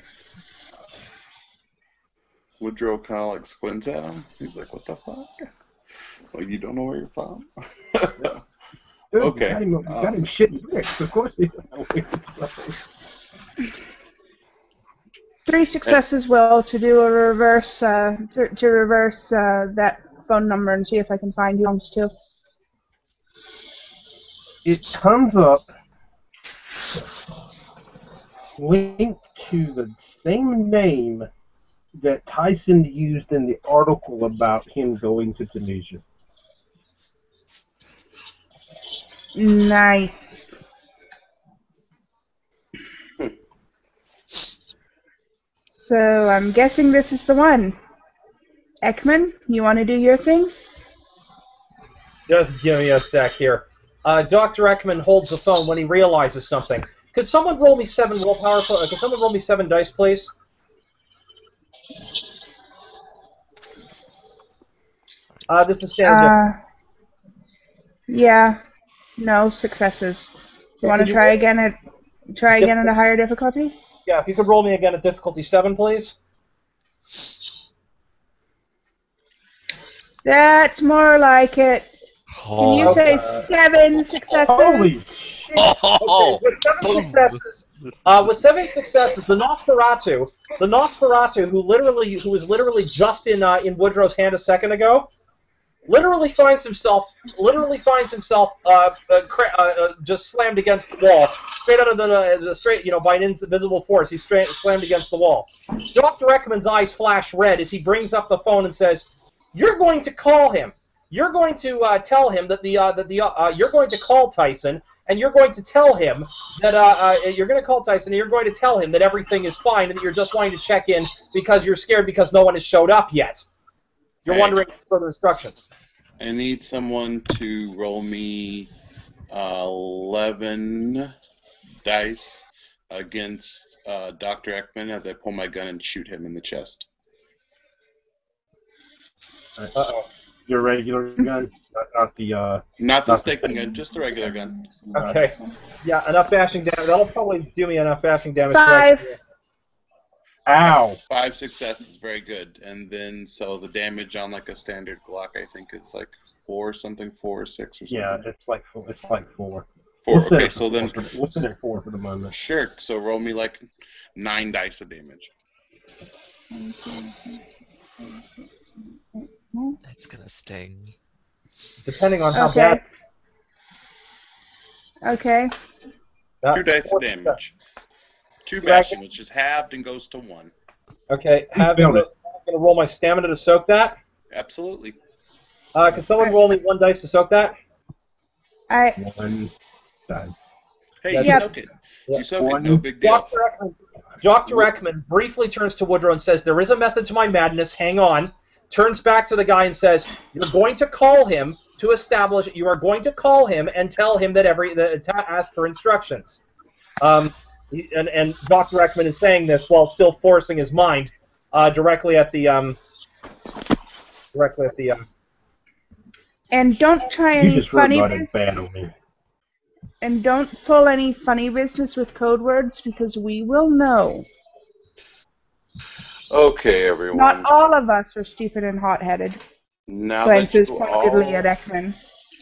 Woodrow kind of squints at him. He's like, what the fuck? You don't know where you're from? Dude, Okay. Got him shitting bricks. Of course he doesn't. 3 successes will to do a reverse, to reverse that phone number and see if I can find Young's too. It comes up linked to the same name that Tyson used in the article about him going to Tunisia. Nice. So I'm guessing this is the one. Eckman, you want to do your thing? Just give me a sec here. Dr. Eckman holds the phone when he realizes something. Could someone roll me 7 willpower? Could someone roll me 7 dice, please? This is standard. Yeah. No successes. You want to try again at a higher difficulty? Yeah, if you could roll me again at difficulty 7, please. That's more like it. Can you Oh. say 7 successes? Holy Okay, with seven Boom. successes, the Nosferatu, who was literally just in Woodrow's hand a second ago, literally finds himself just slammed against the wall, straight out of by an invisible force. He's slammed against the wall. Dr. Eckman's eyes flash red as he brings up the phone and says, "You're going to call him. You're going to tell him that you're going to call Tyson, and you're going to tell him that you're going to call Tyson, and you're going to tell him that everything is fine, and that you're just wanting to check in because you're scared because no one has showed up yet. You're wondering further instructions." I need someone to roll me 11 dice against Dr. Eckman as I pull my gun and shoot him in the chest. Uh-oh. Your regular gun, not the Not the not staking gun, just the regular gun. Okay. Yeah, enough bashing damage. That'll probably do me enough bashing damage. 5. Ow! 5 successes, very good. And then, so the damage on like a standard Glock, I think it's like 4 or 6 or something. Yeah, it's like 4. It's like 4. 4. Okay, so then what's in it 4 for the moment? Sure. So roll me like 9 dice of damage. That's gonna sting. Depending on how Okay. bad. Okay. 2 dice of damage. 2 Two bashing, which is halved and goes to 1. Okay. Build I'm it. going to roll my stamina to soak that. Absolutely. Can someone roll me 1 dice to soak that? 1 die. Hey, Yeah, you yeah. soak it. Yeah. You soak it, no big deal. Dr. Eckman briefly turns to Woodrow and says, "There is a method to my madness. Hang on." Turns back to the guy and says, "You're going to call him to establish. You are going to call him and tell him that ask for instructions." And Dr. Eckman is saying this while still forcing his mind directly at the. And don't try You any just wrote funny about it business. bad on me. And don't pull any funny business with code words because we will know. Okay, everyone. Not all of us are stupid and hot-headed. Now that Glances you pointedly at all, Eckman.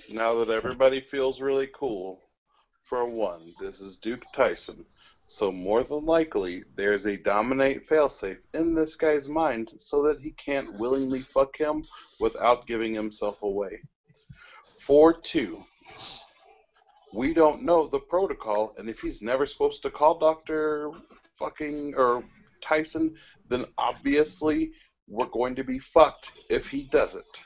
now that everybody feels really cool, for one, this is Duke Tyson. So more than likely, there's a dominate failsafe in this guy's mind so that he can't willingly fuck him without giving himself away. For 2, we don't know the protocol, and if he's never supposed to call Dr. fucking or Tyson, then obviously we're going to be fucked if he doesn't.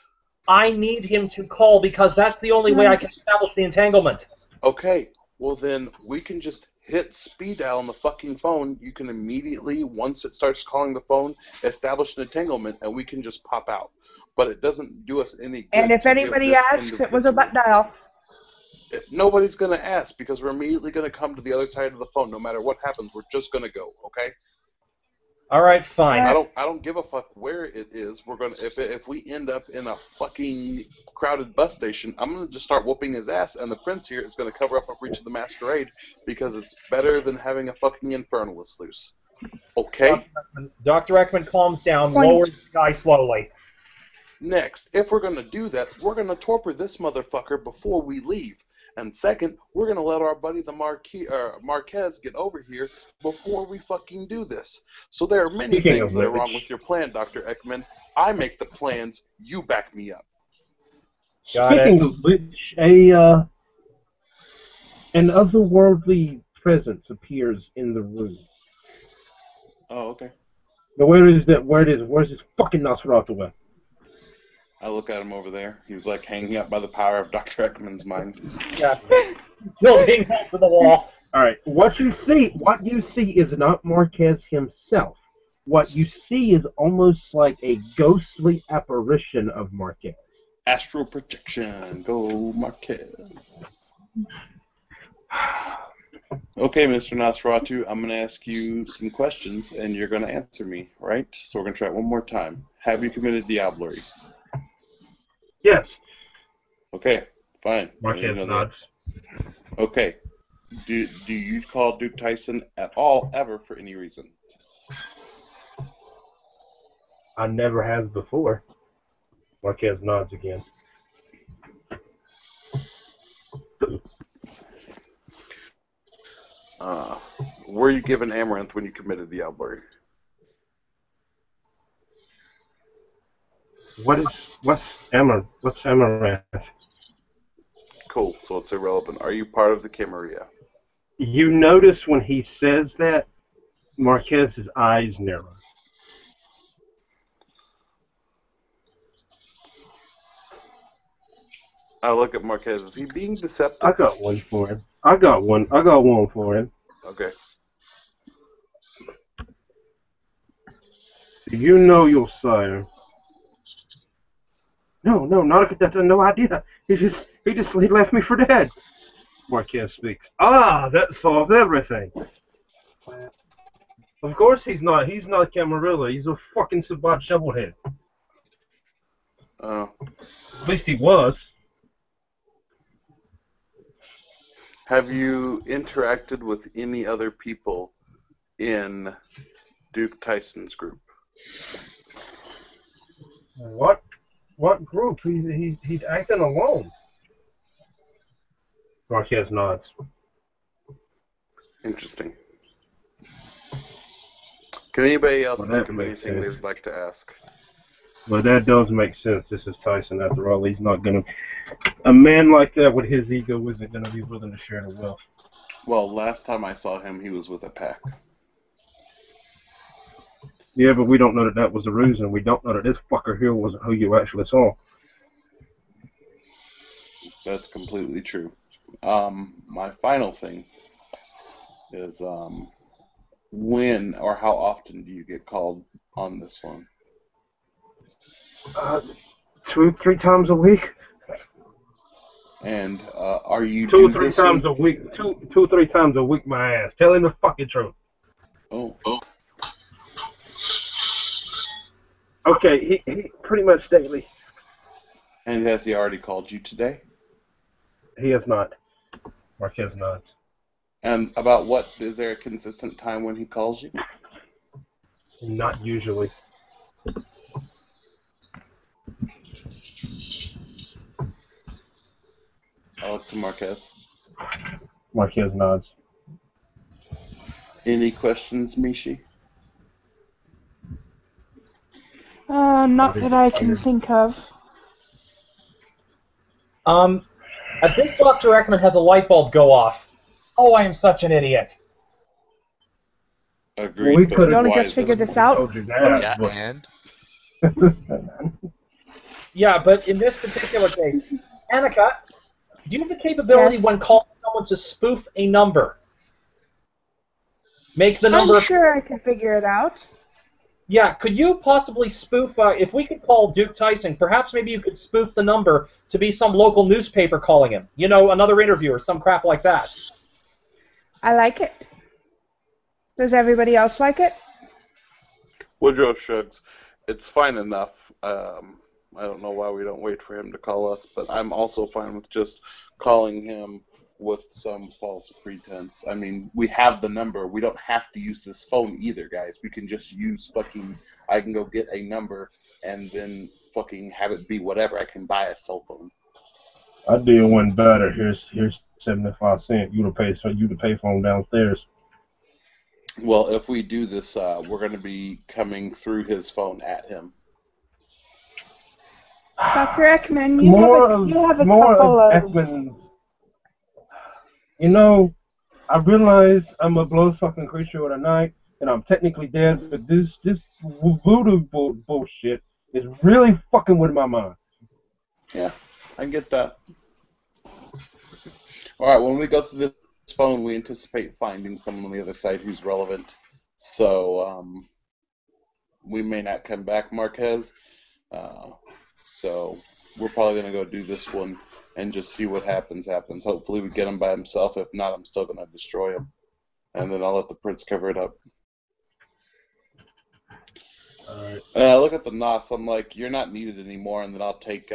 I need him to call because that's the only way I can establish the entanglement. Okay, well then we can just hit speed dial on the fucking phone. You can immediately, once it starts calling the phone, establish an entanglement, and we can just pop out. But it doesn't do us any good. And if anybody asks, it was a butt dial. Nobody's going to ask because we're immediately going to come to the other side of the phone. No matter what happens, we're just going to go, okay? All right, fine. I don't give a fuck where it is. We're going to if we end up in a fucking crowded bus station, I'm going to just start whooping his ass, and the prince here is going to cover up a breach of the masquerade because it's better than having a fucking infernalist loose. Okay? Dr. Eckman calms down, Point. lowers the guy slowly. Next, if we're going to do that, we're going to torpor this motherfucker before we leave. And second, we're going to let our buddy the Marquez get over here before we fucking do this. So there are many Speaking things of that are which- wrong with your plan, Dr. Eckman. I make the plans, you back me up. Got Speaking it. of which, an otherworldly presence appears in the room. Oh, okay. Now where's this fucking Nosferatu at? I look at him over there. He's like hanging up by the power of Dr. Eckman's mind. Yeah. Still being held to the wall. Alright, what you see is not Marquez himself. What you see is almost like a ghostly apparition of Marquez. Astral projection. Go Marquez. Okay, Mr. Nosferatu, I'm going to ask you some questions, and you're going to answer me, right? So we're going to try it one more time. Have you committed diablerie? Yes. Okay, fine. I Marquez didn't know nods. that. Okay. Do you call Duke Tyson at all, ever, for any reason? I never have before. Marquez nods again. Were you given Amaranth when you committed the outburst? What's Amaranth? Cool, so it's irrelevant. Are you part of the Camarilla? You notice when he says that, Marquez's eyes narrow. I look at Marquez. Is he being deceptive? I got one for him. I got one for him. Okay. Do you know your sire? No, not if that's no idea. He left me for dead. Marquez speaks. Ah, that solves everything. Of course he's not. He's not Camarilla. He's a fucking Sabat shovelhead. Oh. At least he was. Have you interacted with any other people in Duke Tyson's group? What group? He's acting alone. Marquez nods. Interesting. Can anybody else Well, think that of makes anything sense. they'd like to ask? Well, that does make sense. This is Tyson, after all. He's not gonna. A man like that with his ego isn't gonna be willing to share the wealth. Well, last time I saw him, he was with a pack. Yeah, but we don't know that was the reason. We don't know that this fucker here wasn't who you actually saw. That's completely true. My final thing is, when or how often do you get called on this phone? 2-3 times a week. And are you 2-3 times a week. 2-3 times a week. My ass. Tell him the fucking truth. Oh. Okay, he pretty much daily. And has he already called you today? He has not. Marquez nods. And about what? Is there a consistent time when he calls you? Not usually. I look to Marquez. Marquez nods. Any questions, Mishi? Not that I can think of. At this, Dr. Eckman has a light bulb go off. Oh, I am such an idiot. Agreed. We but could've- You only why just is figured this this out? Told you that, Yeah, but- and Yeah, but in this particular case, Annika, do you have the capability Yes. when calling someone to spoof a number? Make the number... I'm sure I can figure it out. Yeah, could you possibly spoof... if we could call Duke Tyson, perhaps maybe you could spoof the number to be some local newspaper calling him. You know, another interview or some crap like that. I like it. Does everybody else like it? Woodrow shrugs. It's fine enough. I don't know why we don't wait for him to call us, but I'm also fine with just calling him with some false pretense. I mean, we have the number. We don't have to use this phone either, guys. We can just use fucking... I can go get a number and then fucking have it be whatever. I can buy a cell phone. I do one better. Here's 75 cents. You to pay phone downstairs. Well, if we do this, we're going to be coming through his phone at him. Dr. Eckman, you have a more couple of of... Eckman. You know, I realize I'm a blood fucking creature of the night, and I'm technically dead, but this voodoo bullshit is really fucking with my mind. Yeah, I get that. All right, when we go through this phone, we anticipate finding someone on the other side who's relevant. So we may not come back, Marquez. So we're probably going to go do this one and just see what happens. Hopefully we get him by himself. If not, I'm still going to destroy him. And then I'll let the prince cover it up. Alright. And I look at the knots. I'm like, you're not needed anymore. And then I'll take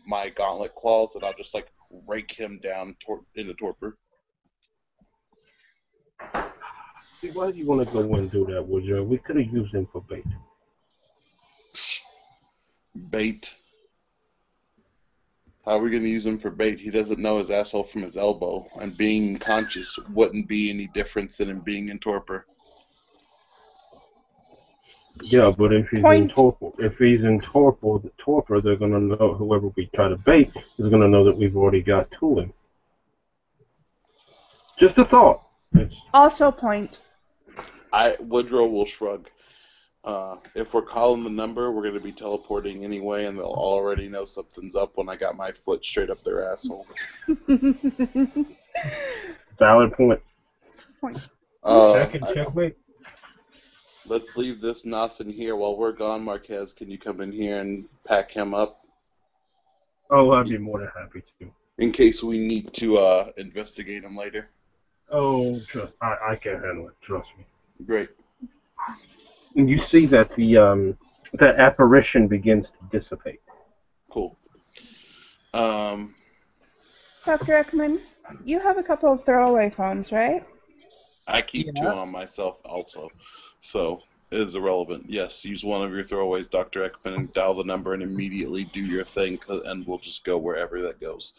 my gauntlet claws and I'll just like rake him down into torpor. See, why do you want to go and do that, Woodrow? We could have used him for bait. Bait. How are we going to use him for bait? He doesn't know his asshole from his elbow, and being conscious wouldn't be any difference than him being in torpor. Yeah, but if he's Point. in torpor, they're going to know, whoever we try to bait is going to know that we've already got tooling. Just a thought. Also point. Woodrow will shrug. If we're calling the number, we're going to be teleporting anyway, and they'll already know something's up when I got my foot straight up their asshole. Valid point. Checkmate. Let's leave this Nos in here. While we're gone, Marquez, can you come in here and pack him up? Oh, I'd be more than happy to. In case we need to investigate him later. Oh, I can handle it. Trust me. Great. And you see that that apparition begins to dissipate. Cool. Dr. Eckman, you have a couple of throwaway phones, right? I keep two on myself also, so it is irrelevant. Yes, use one of your throwaways, Dr. Eckman, and dial the number and immediately do your thing, and we'll just go wherever that goes.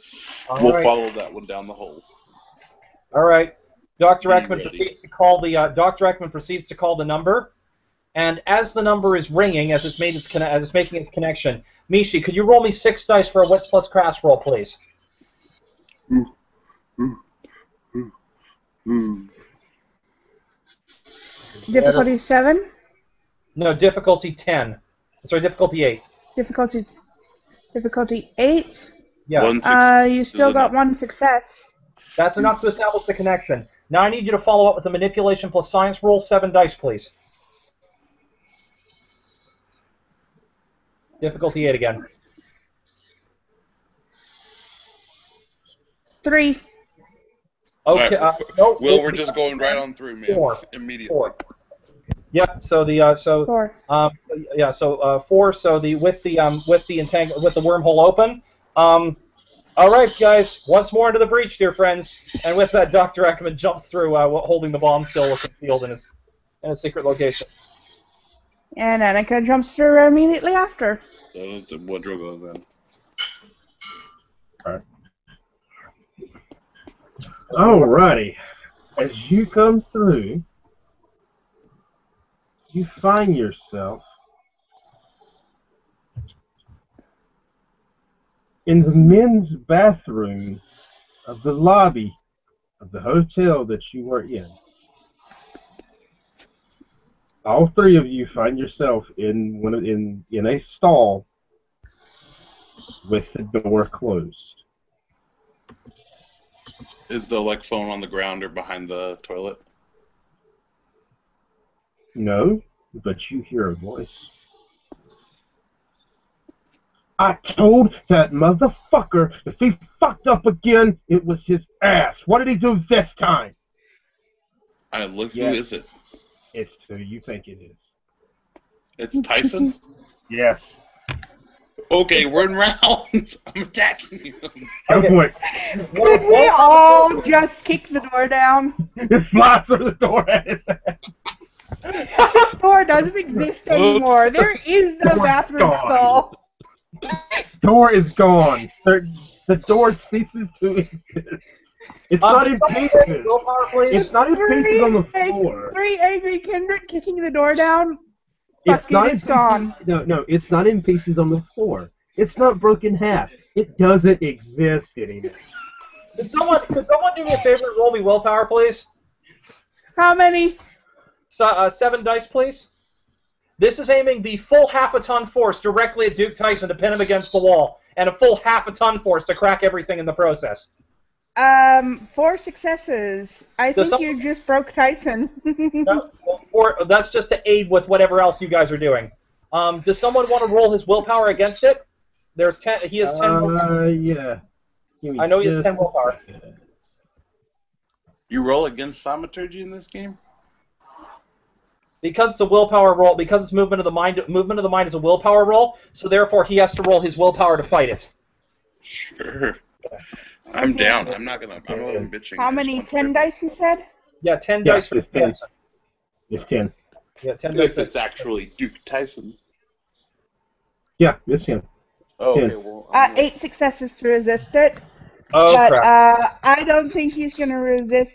We'll follow that one down the hole. All right. Dr. Eckman proceeds to call the number, and as the number is ringing, as it's making its connection, Mishi, could you roll me 6 dice for a wits plus craft roll, please? Difficulty 7? No, difficulty 10. Sorry, difficulty 8. Difficulty 8? Yeah. You still got one success. That's enough to establish the connection. Now I need you to follow up with a manipulation plus science roll, 7 dice, please. Difficulty 8 again. 3. Okay. No. Will, we're just going right on through, man. 4. Immediately. 4. Yep. So the 4. 4. So with the wormhole open. All right, guys. Once more into the breach, dear friends. And with that, Dr. Eckman jumps through, holding the bomb still concealed in his secret location. And Annika jumps through immediately after. That is the Woodrow goes then. All right. Alrighty. As you come through, you find yourself in the men's bathroom of the lobby of the hotel that you were in. All three of you find yourself in a stall with the door closed. Is the phone on the ground or behind the toilet? No, but you hear a voice. I told that motherfucker if he fucked up again, it was his ass. What did he do this time? Who is it? It's who you think it is. It's Tyson? Yes. Okay, we're in rounds. I'm attacking him. Go for it. Could we all just kick the door down? It flies through the door at his ass. This door doesn't exist anymore. There is no bathroom stall. Door is gone. The door ceases to exist. It's not in pieces. It's not in pieces on the floor. 3 angry kindred kicking the door down. It's gone. No, it's not in pieces on the floor. It's not broken half. It doesn't exist anymore. Could someone do me a favor and roll me willpower, please? How many? 7 dice, please. This is aiming the full half-a-ton force directly at Duke Tyson to pin him against the wall, and a full half-a-ton force to crack everything in the process. 4 successes. I think you just broke Tyson. No, that's just to aid with whatever else you guys are doing. Does someone want to roll his willpower against it? There's 10. He has 10 willpower. Yeah. I know he has 10 willpower. You roll against thaumaturgy in this game? Because it's a willpower roll, because it's movement of the mind. Movement of the mind is a willpower roll, so therefore he has to roll his willpower to fight it. Sure. I'm down. I'm not even bitching. How many? 10 dice, you said? Yeah, 10 dice for Tyson. It's 10. Yeah, 10 dice. If it's actually Duke Tyson. Yeah, it's him. Oh, Yeah. okay. Well, I'm gonna- 8 successes to resist it. Oh But crap! I don't think he's going to resist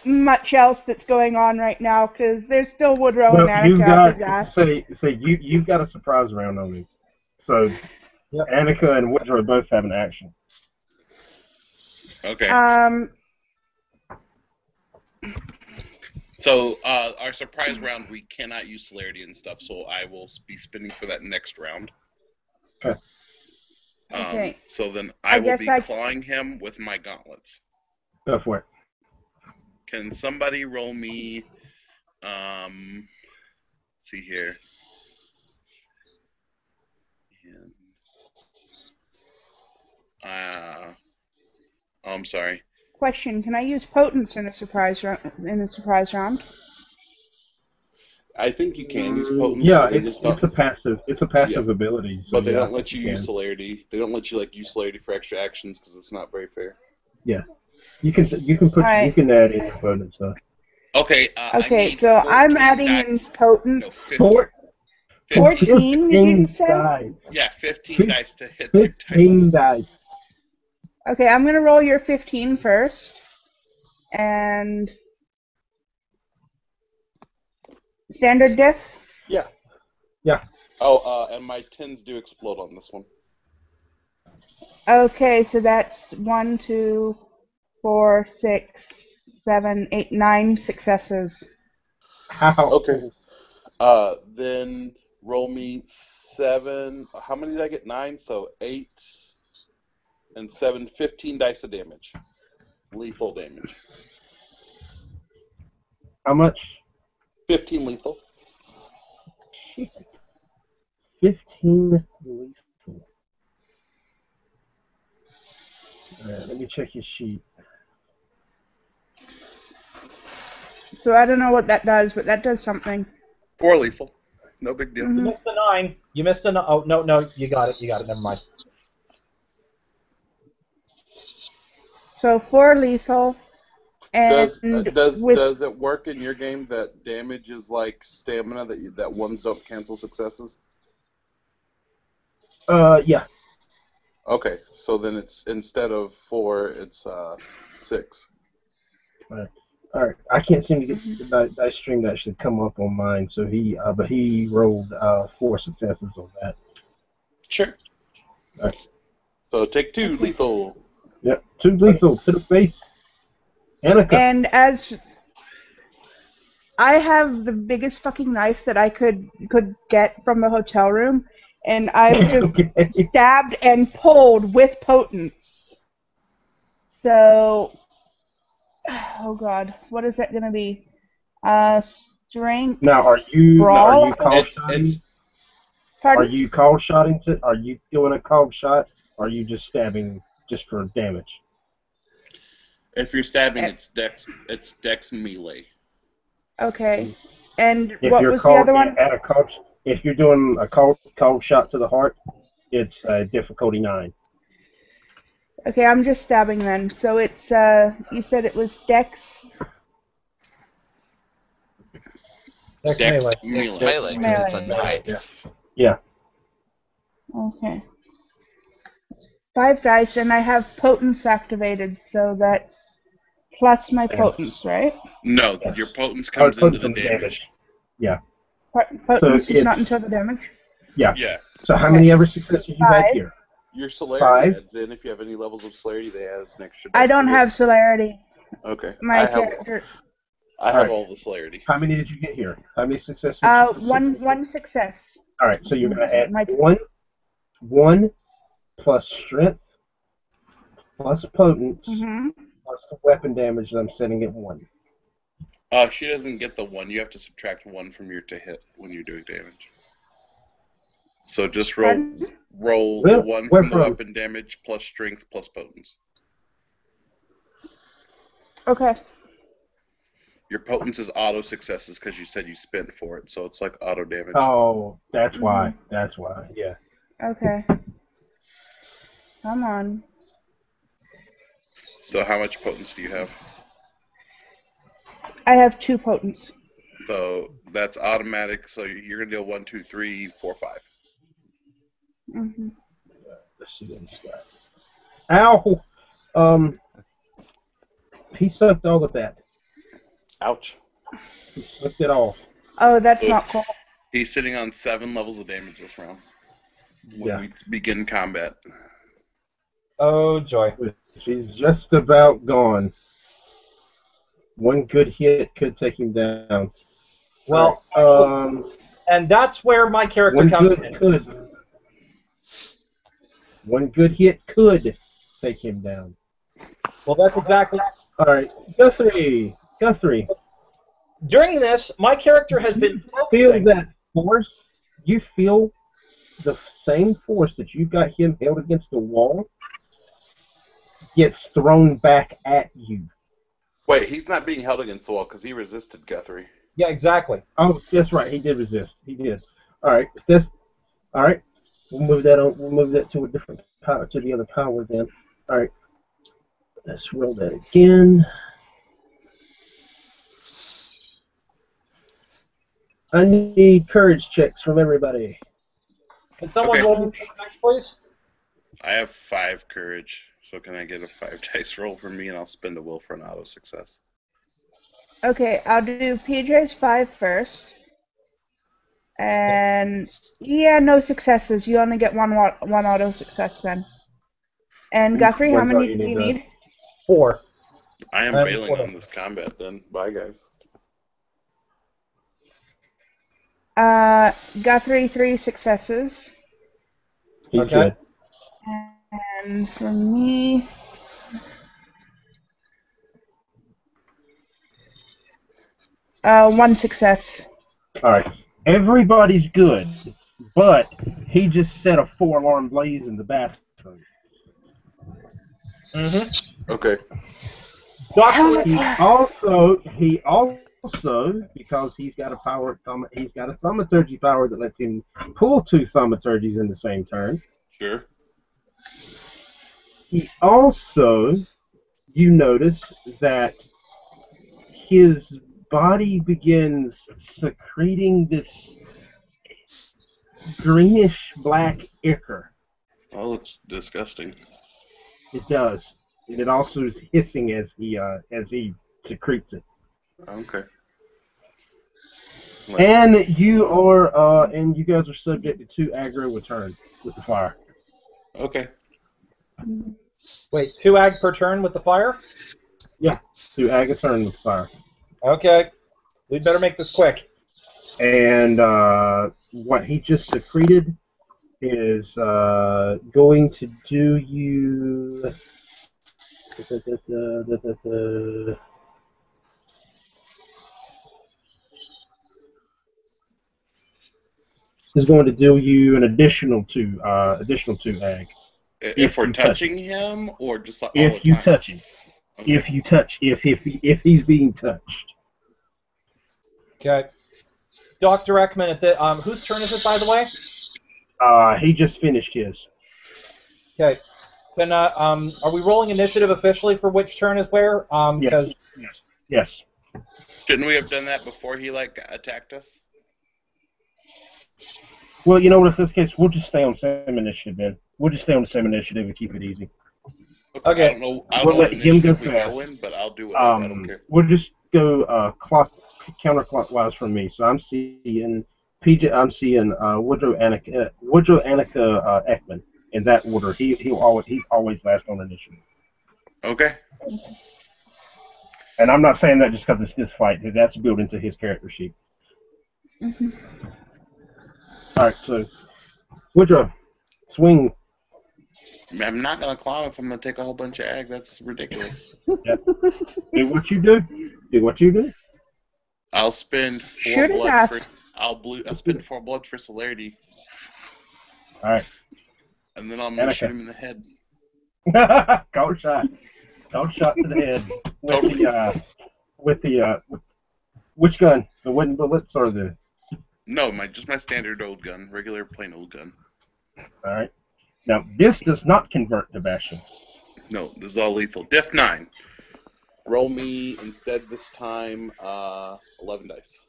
much else that's going on right now because there's still Woodrow and Well, you Annika got after that. you've got a surprise round on him. So Yep. Annika and Woodrow both have an action. Okay. So our surprise round, we cannot use celerity and stuff, so I will be spinning for that next round. Okay. Okay. So then I I will guess be I- clawing him with my gauntlets. Go for it. Can somebody roll me? Let's see here. Oh, I'm sorry. Question: can I use potence in a surprise round? I think you can use potence. Yeah, but they it's just don't, a passive. It's a passive Yeah. ability. So but they yeah, don't I let think you can. use celerity. They don't let you use celerity for extra actions because it's not very fair. Yeah, you can put Alright. you can add in your bonus stuff. Okay. I Okay, need so I'm 14 adding in dice. potence. No, 15. 14, did you say? dice. Yeah, 15 dice to hit your dice. 15 dice. Okay, I'm gonna roll your 15 first, and standard diff. Yeah. Yeah. Oh, and my 10s do explode on this one. Okay, so that's 1, 2, 4, 6, 7, 8, 9 successes. How? Okay. Then roll me 7. How many did I get? 9. So 8 and 7, 15 dice of damage. Lethal damage. How much? 15 lethal. 15 lethal. Alright, let me check his sheet. So I don't know what that does, but that does something. 4 lethal. No big deal. You missed a 9. You missed a 9. Oh no, you got it. Never mind. So 4 lethal, and Does it work in your game that damage is like stamina, that ones don't cancel successes? Yeah. Okay, so then it's instead of 4, it's 6. Alright, I can't seem to get the dice stream to actually come up on mine, so but he rolled 4 successes on that. Sure. Alright. So take 2 lethal. Yep, 2 lethal to the face. Annika. And as I have the biggest fucking knife that I could get from the hotel room, and I've just Okay. stabbed and pulled with potence. So, oh god, what is that gonna be? Strength. Now, are you Brawl? call shotting? Pardon? Are you call shotting? Are you doing a call shot? Or are you just stabbing just for damage? If you're stabbing, it's dex melee. Okay. And If what you're was the other one? If you're doing a call shot to the heart, it's difficulty 9. Okay, I'm just stabbing then. So it's you said it was dex. Dex Dex melee. melee. It's melee because it's a knife. Yeah. Okay. 5 dice, and I have potence activated, so that's plus my potence, right? No, your potence comes into the Potence damage. Yeah. Potence So is not until the damage. Yeah. Yeah. So how many ever successes you had 5. here? Your celerity 5. adds in. If you have any levels of celerity, they add an extra dice. I don't have celerity. Okay. My character. I have all the celerity. How many did you get here? How many successes? One success. All right. So you're going to add My- 1 plus strength plus potence plus the weapon damage that I'm setting at 1. She doesn't get the 1. You have to subtract 1 from your to hit when you're doing damage. So just roll the 1 from the weapon damage plus strength plus potence. Okay. Your potence is auto successes because you said you spent for it, so it's like auto damage. Oh, that's why. That's why. Yeah. Okay. Come on. So how much potence do you have? I have 2 potence. So that's automatic. So you're gonna deal 1, 2, 3, 4, 5. Mm-hmm. Let's see what he's got. Ow! He sucked all of that. Ouch. He sucked it all. Oh, that's So not cool. he's sitting on 7 levels of damage this round when Yeah. we begin combat. Oh, joy. She's just about gone. One good hit could take him down. Well, All right. and that's where my character One comes good in. could. One good hit could take him down. Well, that's exactly. All right, Guthrie. During this, my character has been Feel focusing. that force? You feel the same force that you got him held against the wall gets thrown back at you. Wait, he's not being held against the wall because he resisted Guthrie. Yeah, exactly. Oh, that's right. He did resist. He did. All right. All right. We'll move that on. We'll move that to a different power, to the other power then. All right. Let's roll that again. I need courage checks from everybody. Can someone Okay. roll me next, please? I have 5 courage, so can I get a 5 dice roll from me, and I'll spend a will for an auto success. Okay, I'll do PJ's 5 first. And yeah, no successes. You only get one auto success then. And Guthrie, how many do you need? 4. I am I'm bailing recording. on this combat then. Bye, guys. Guthrie, 3 successes. He's Okay. good. And for me, one success. All right. Everybody's good, but he just set a 4-alarm blaze in the bathroom. Mm-hmm. Okay. Doctor, He also, because he's got a thaumaturgy power that lets him pull 2 thaumaturgies in the same turn. Sure. He also, you notice that his body begins secreting this greenish black ichor. That looks disgusting. It does, and it also is hissing as he secretes it. Okay. And you guys are subject to 2 aggro with turn with the fire. Okay. wait, 2 ag per turn with the fire? Yeah, 2 ag a turn with fire. Okay. We'd better make this quick. And what he just secreted is going to do you. Is going to do you an additional 2 ag. If we're you touch touching him, or just like all If the you time? touch him. Okay. If he's being touched. Okay. Dr. Eckman, whose turn is it, by the way? He just finished his. Okay. Then, are we rolling initiative officially for which turn is where? Because Yes. Shouldn't we have done that before he attacked us? Well, you know what? In this case, we'll just stay on the same initiative then. We'll just stay on the same initiative and keep it easy. Okay. I don't know We'll what let him go initiative we first. go in, but I'll do whatever. I don't care. We'll just go counterclockwise from me. So I'm seeing PJ. I'm seeing Woodrow, Annika, Eckman in that order. He's always last on initiative. Okay. And I'm not saying that just because it's this fight. That's built into his character sheet. Mm-hmm. All right, so Woodrow, swing. I'm not gonna climb if I'm gonna take a whole bunch of ag. That's ridiculous. Yep. Do what you do. Do what you do. I'll spend 4 Shoot it blood up. for. I'll spend 4 blood for celerity, All right. and then I'm gonna Annika. shoot him in the head. Cold shot. Cold shot to the head with which gun? The wooden bullets or the? No, just my standard old gun, regular plain old gun. All right. Now this does not convert to Bastion. No, this is all lethal. Diff 9. Roll me instead this time 11 dice.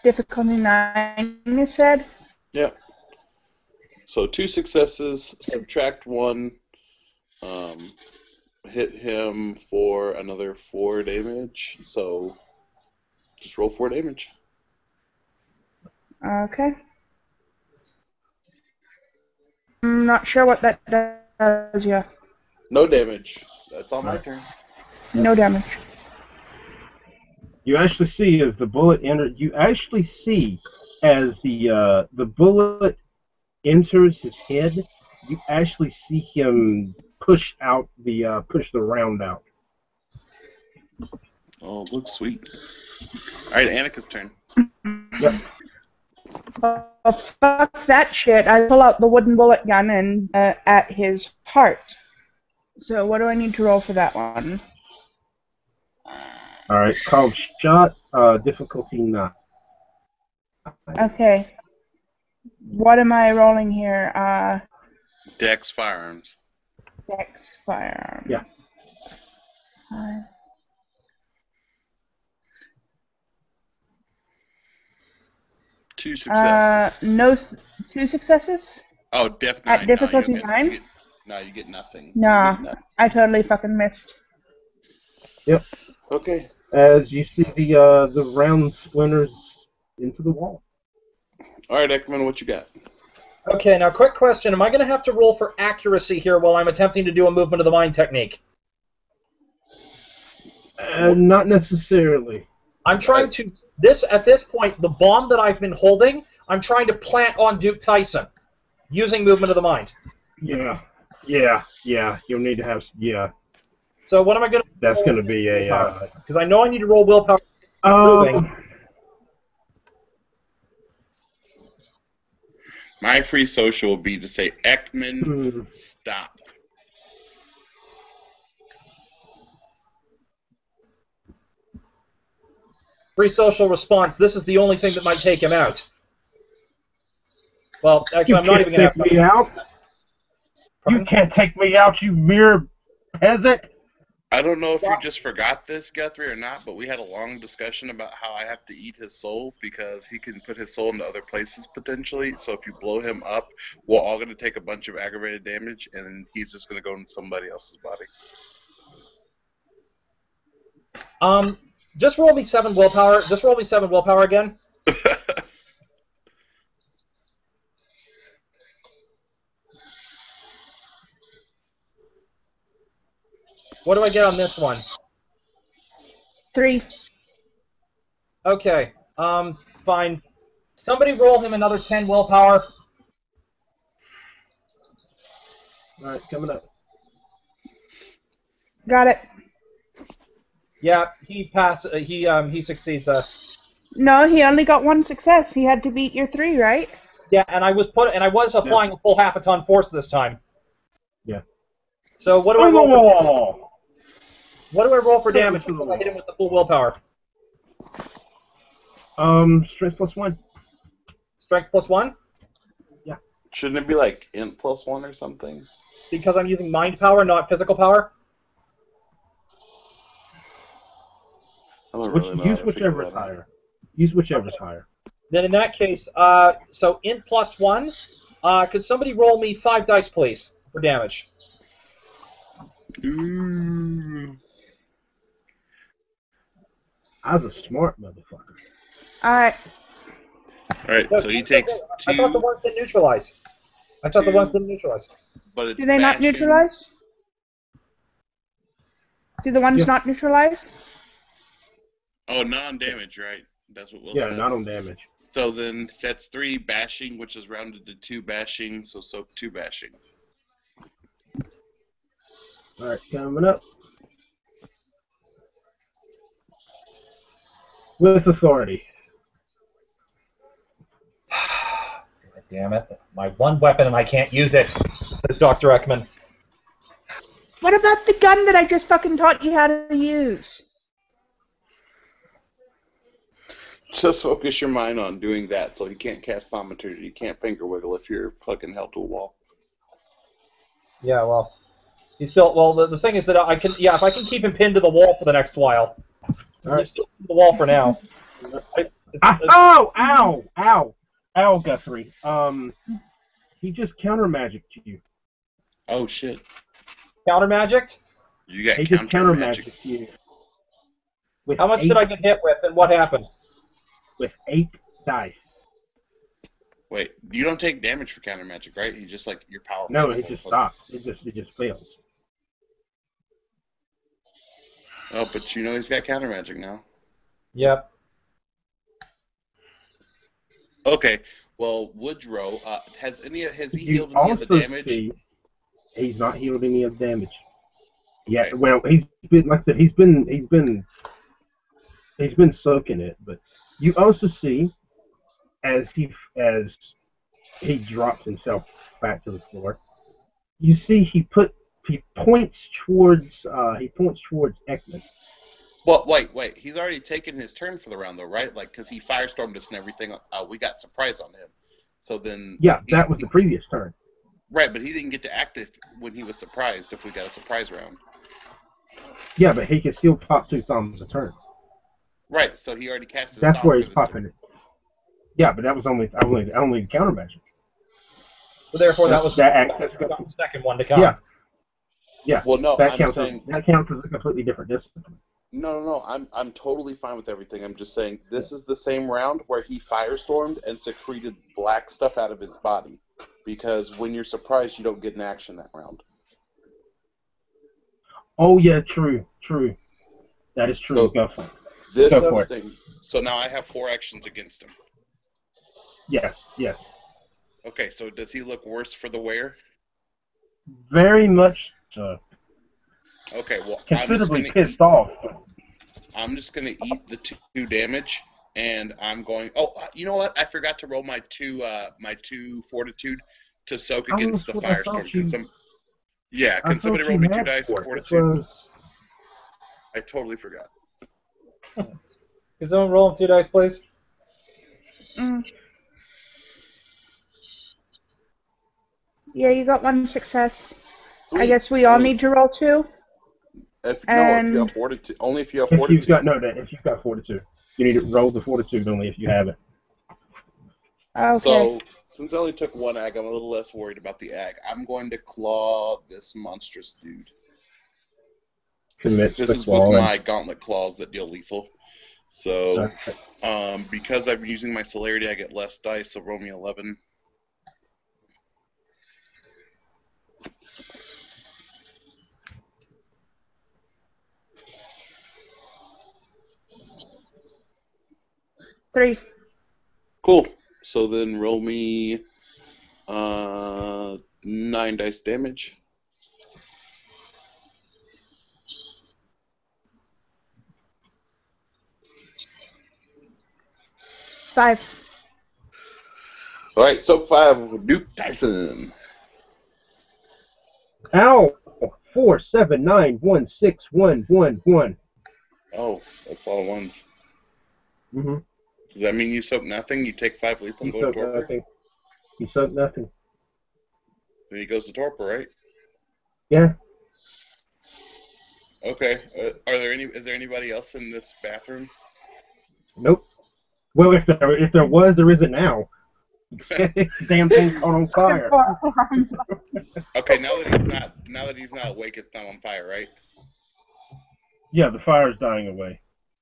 difficulty 9, you said? Yep. So 2 successes, subtract 1, hit him for another 4 damage. So just roll 4 damage. Okay. I'm not sure what that does, yeah. No damage. That's on my turn. No damage. You actually see as the bullet enters. You actually see as the bullet enters his head. You actually see him push the round out. Oh, looks sweet. All right, Annika's turn. Yep. Oh, fuck that shit. I pull out the wooden bullet gun and at his heart. So what do I need to roll for that one? All right. Called shot. Difficulty 9. Okay. What am I rolling here? Dex firearms. Dex firearms. Yeah. 2 successes. No, 2 successes? Oh, def 9. At difficulty no, 9? No, you get nothing. Nah, You get nothing. I totally fucking missed. Yep. Okay. As you see the round splinters into the wall. All right, Eckman, what you got? Okay, now quick question. Am I going to have to roll for accuracy here while I'm attempting to do a movement of the mind technique? Not necessarily. I'm trying to, at this point, the bomb that I've been holding, I'm trying to plant on Duke Tyson using movement of the mind. Yeah. You'll need to have. Yeah. So what am I going to That's going to be a. Because I know I need to roll willpower. Moving. My free social will be to say, Eckman, stop. Free social response. This is the only thing that might take him out. Well, actually, I'm not even going to take me out. You can't take me out, you mere peasant. I don't know if you just forgot this, Guthrie, or not, but we had a long discussion about how I have to eat his soul because he can put his soul into other places potentially. So if you blow him up, we're all going to take a bunch of aggravated damage, and then he's just going to go into somebody else's body. Just roll me 7 willpower. Just roll me 7 willpower again. What do I get on this one? 3. Okay. Fine. Somebody roll him another 10 willpower. All right, coming up. Got it. Yeah, he he succeeds. No, he only got 1 success. He had to beat your 3, right? Yeah, and I was applying a full half a ton force this time. Yeah. So what do I roll? What do I roll for damage if I hit him with the full willpower? Strength +1. Strength +1? Yeah. Shouldn't it be like int +1 or something? Because I'm using mind power, not physical power? I don't really know. Use whichever's higher. Use whichever's higher. Then in that case, so int +1, could somebody roll me 5 dice, please, for damage? Ooh. I was a smart motherfucker. Alright. Alright, so he takes 2. I thought the ones didn't neutralize. I thought the ones didn't neutralize. But it's Do they not bashing. neutralize? Do the ones not neutralize? Oh, non-damage, right? That's what Will Yeah, said. not on damage. So then that's 3 bashing, which is rounded to 2 bashing, so soak 2 bashing. All right, coming up. With authority. Damn it. My one weapon and I can't use it, says Dr. Eckman. What about the gun that I just fucking taught you how to use? Just focus your mind on doing that, so he can't cast thaumaturgy. You can't finger wiggle if you're fucking held to a wall. Yeah, well, he's still. Well, the thing is that I can. Yeah, if I can keep him pinned to the wall for the next while. All right. He's still pinned to the wall for now. Oh, ow, Guthrie. He just counter magicked you. Oh shit! Counter magicked? You got He just counter counter magic. magicked you. With How much did I get hit with, and what happened? With 8 dice. Wait, you don't take damage for counter magic, right? You just like you're powerful. No, it just stops. It just fails. Oh, but you know he's got counter magic now. Yep. Okay. Well, Woodrow, has he You healed any of the also damage? see he's not healed any of the damage. Yeah, Okay. well, he's been, like I said, he's been soaking it. But you also see as he drops himself back to the floor, you see he points towards Eckman. Well, wait. He's already taken his turn for the round, though, right? Like, because he firestormed us and everything. We got surprise on him. So then. Yeah, that was the previous turn. Right, but he didn't get to act when he was surprised. If we got a surprise round. Yeah, but he can still pop 2 thumbs a turn. Right, so he already cast his That's thumb where for he's this popping turn. it. Yeah, but that was only counter magic. So therefore, that was the second one to come. Yeah. Yeah. Well, no, that I'm counts saying as a completely different discipline. no. I'm totally fine with everything. I'm just saying this is the same round where he firestormed and secreted black stuff out of his body. Because when you're surprised, you don't get an action that round. Oh yeah, true. That is true. So, Go for it. This Go is for the thing. So now I have 4 actions against him. Yes. Okay, so does he look worse for the wear? Very much so. Okay, well, Considerably pissed off. I'm just going to eat the 2 damage, and I'm going... Oh, you know what? I forgot to roll my 2 fortitude to soak against the firestorm. Can somebody roll me 2 dice of fortitude? I totally forgot. Can someone roll him 2 dice, please? Yeah, you got 1 success. Sweet. I guess we all need to roll 2. If you have fortitude, only if you have fortitude. If you've got fortitude, you need to roll the fortitude only if you have it. Okay. So since I only took 1 ag, I'm a little less worried about the ag. I'm going to claw this monstrous dude. This is with my gauntlet claws that deal lethal. So because I'm using my celerity, I get less dice. So roll me 11. Three. Cool. So then roll me 9 dice damage. Five. All right, so 5, Duke Tyson. Ow! 4, 7, 9, 1, 6, 1, 1, 1. Oh, that's all ones. Mm-hmm. Does that mean you soak nothing? You take 5 lethal and go to torpor? You soak nothing. Then he goes to torpor, right? Yeah. Okay. Is there anybody else in this bathroom? Nope. Well, if there was, there isn't now. Damn thing caught on fire. Okay, now that he's not awake, it's not on fire, right? Yeah, the fire's dying away.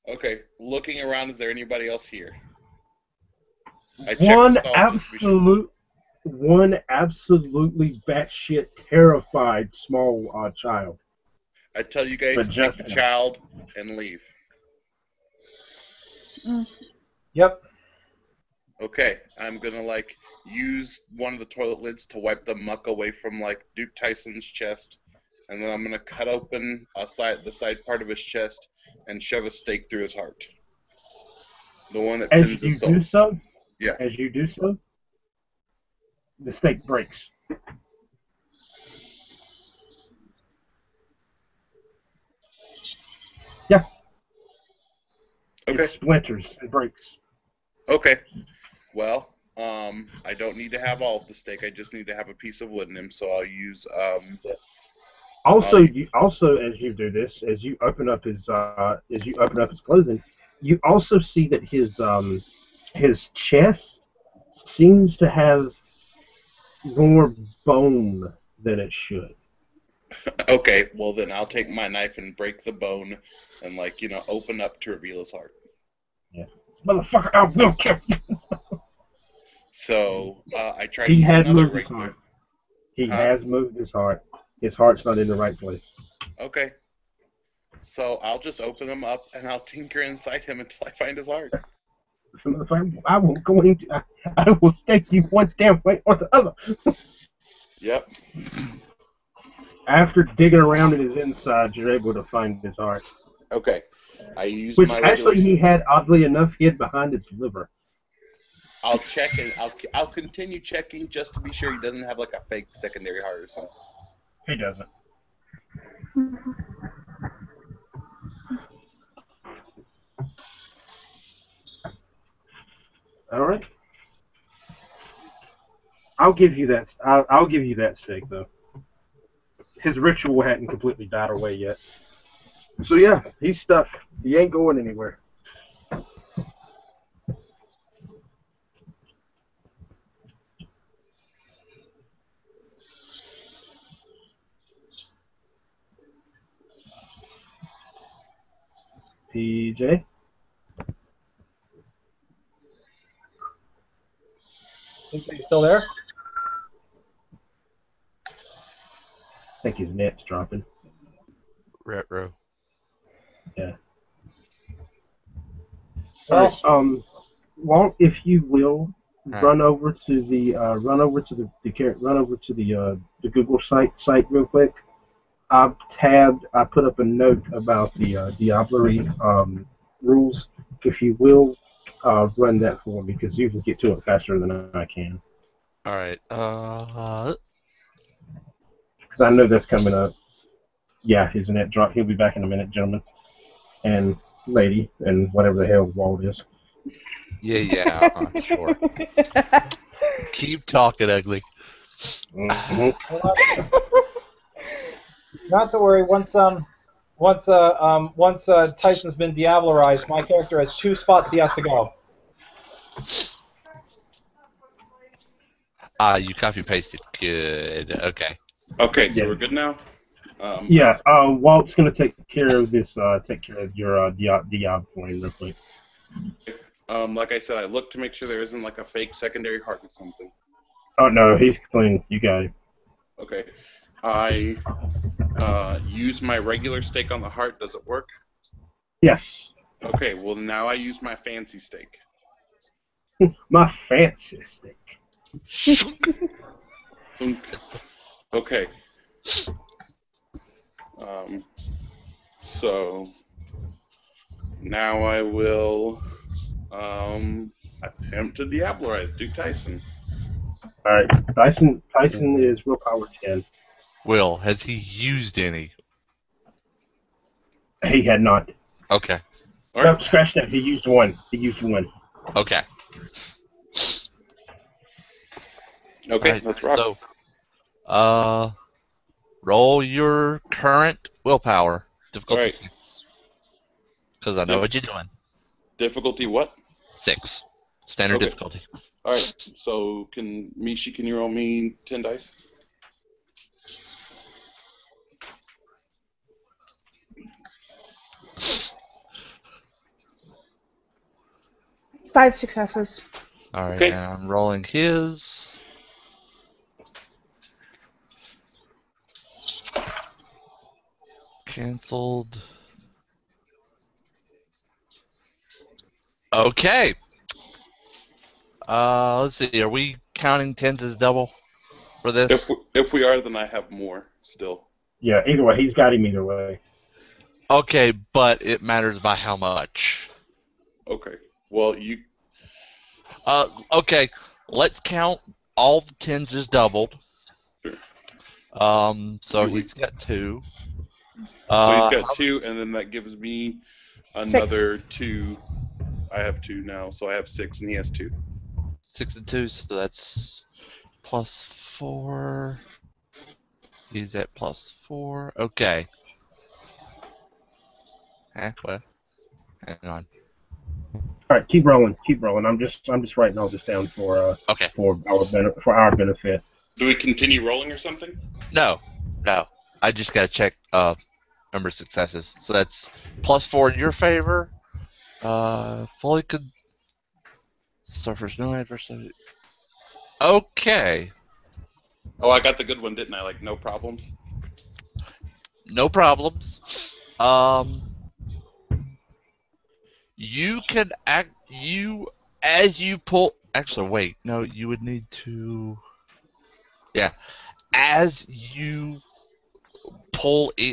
Okay, looking around, is there anybody else here? One absolutely batshit terrified small child. I tell you guys to take the child and leave. Yep. Okay, I'm gonna use one of the toilet lids to wipe the muck away from Duke Tyson's chest, and then I'm gonna cut open the side part of his chest and shove a stake through his heart. The one that pins his soul. As you do so, the stake breaks. Yeah. Okay. It splinters and breaks. Okay. Well, I don't need to have all of the steak. I just need to have a piece of wood in him. So I'll use. Also, as you do this, as you open up his clothing, You also see that his chest seems to have more bone than it should. Okay, well then I'll take my knife and break the bone and open up to reveal his heart. Yeah. Motherfucker, I will kill you. So I try to He use has another moved his regular. heart. He Huh? has moved his heart. His heart's not in the right place. Okay. So I'll just open him up and I'll tinker inside him until I find his heart. I will go into. I will stake you one damn way or the other. Yep. After digging around in his insides, you're able to find his heart. Okay. I use Which my regular. actually he had, oddly enough, hid behind his liver. I'll check and I'll continue checking just to be sure he doesn't have like a fake secondary heart or something. He doesn't. All right. I'll give you that. I'll give you that stake though. His ritual hadn't completely died away yet. So yeah, he's stuck. He ain't going anywhere. PJ? Think that you're still there? I think his net's dropping. Retro. Yeah. Well, All right. Walt, if you will, Huh. run over to the Google site real quick. I put up a note about the Diablerie rules. If you will, run that for me because you can get to it faster than I can. All right. Because I know that's coming up. Yeah, his net drop. He'll be back in a minute, gentlemen and lady, and whatever the hell Walt is. Yeah. Sure. Keep talking, ugly. Mm-hmm. not to worry. Once Tyson's been diablerized, my character has 2 spots he has to go. You copy pasted. Good. Okay. Okay, so Yeah. we're good now. Yeah. Walt's gonna take care of this. Take care of your Diab for him real quick. Like I said, I look to make sure there isn't like a fake secondary heart or something. Oh no, he's clean. You got it. Okay. I use my regular stake on the heart. Does it work? Yes. Okay, well now I use my fancy stake. My fancy stick. Okay. So now I will attempt to diablerize Duke Tyson. All right. Tyson is willpower 10. Will, has he used any? He had not. Okay. All No, right. scratch that. He used one. Okay. Okay, Right, let's rock. So, roll your current willpower difficulty Right. 6, because I know what you're doing. Difficulty what? 6, standard Okay. difficulty. All right. So can you roll me 10 dice? Five successes. All right, Okay. and I'm rolling his. Cancelled. Okay. Let's see. Are we counting 10s as double for this? If we are, then I have more still. Yeah. Either way, he's got him either way. Okay, but it matters by how much. Okay. Well, you. Okay. Let's count all the 10s as doubled. Sure. So he's got 2. So he's got 2, and then that gives me another 2. I have 2 now, so I have 6, and he has 2. 6 and 2, so that's +4. He's at +4. Okay. Well, hang on. All right, keep rolling, keep rolling. I'm just writing all this down Okay. for our benefit. Do we continue rolling or something? No. I just gotta check number of successes. So that's +4 in your favor. Fully could suffers no adversity. Okay. Oh, I got the good one, didn't I? Like, no problems? No problems. You can act. As you pull. Actually, wait. No, you would need to. Yeah. As you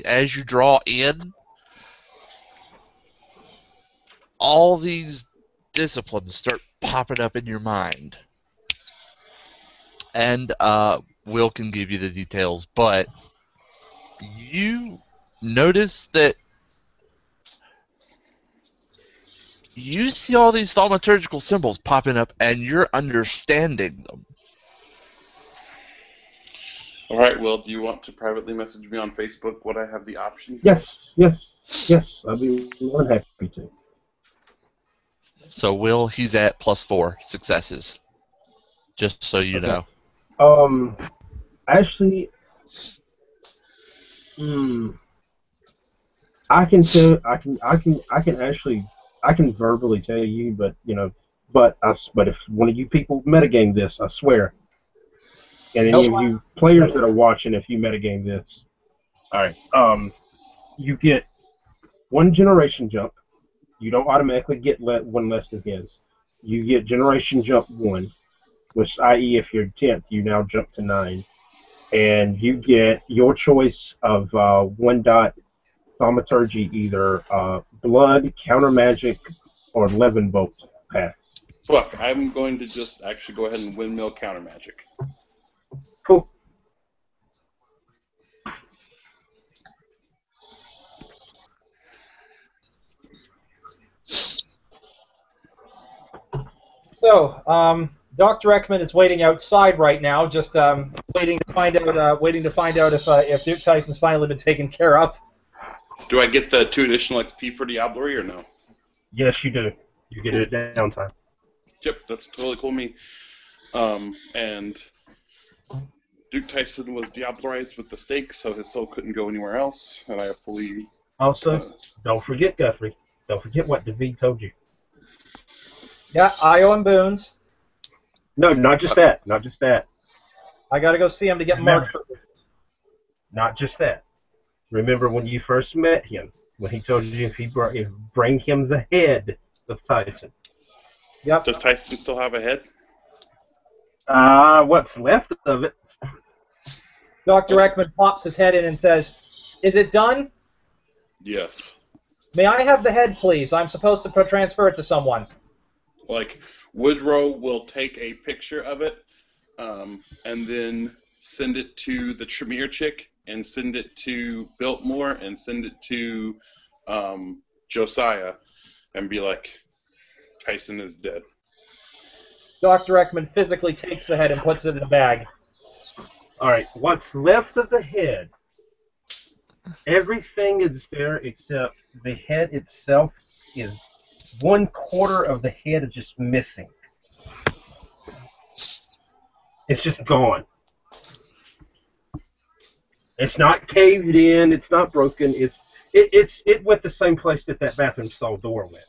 as you draw in, all these disciplines start popping up in your mind. And Will can give you the details, but you notice that you see all these thaumaturgical symbols popping up, and you're understanding them. All right, Will, do you want to privately message me on Facebook what I have the options? Yes. I'd be more than happy to. So Will, he's at +4 successes. Just so you Okay. know. Actually, I can tell. I can actually. I can verbally tell you, but but if one of you people metagame this, I swear, and any Nope. of you players that are watching, if you metagame this, all right, you get one generation jump. You don't automatically get one less than his. You get generation jump 1, which, i.e., if you're 10th, you now jump to 9, and you get your choice of 1 dot thaumaturgy, either blood, counter magic, or Levin bolt path. Fuck, I'm going to just actually go ahead and windmill counter magic. Cool. So, Dr. Eckman is waiting outside right now, just waiting to find out if Duke Tyson's finally been taken care of. Do I get the 2 additional XP for Diablerie or no? Yes, you do. You get it at downtime. Yep, that's totally cool with me. And Duke Tyson was diablerized with the stake, so his soul couldn't go anywhere else, and I have fully... Also, don't forget, Guthrie. Don't forget what David told you. Yeah, I owe him boons. No, not just that. Not just that. I gotta go see him to get marked for. Not just that. Remember when you first met him, when he told you if bring him the head of Tyson. Yep. Does Tyson still have a head? What's left of it. Dr. Eckman pops his head in and says, "Is it done? Yes. May I have the head, please? I'm supposed to transfer it to someone." Like, Woodrow will take a picture of it, and then send it to the Tremere chick, and send it to Biltmore, and send it to Josiah, and be like, Tyson is dead. Dr. Eckman physically takes the head and puts it in a bag. All right, what's left of the head, everything is there except the head itself is 1/4 of the head is just missing. It's just gone. It's not caved in. It's not broken. It went the same place that bathroom stall door went.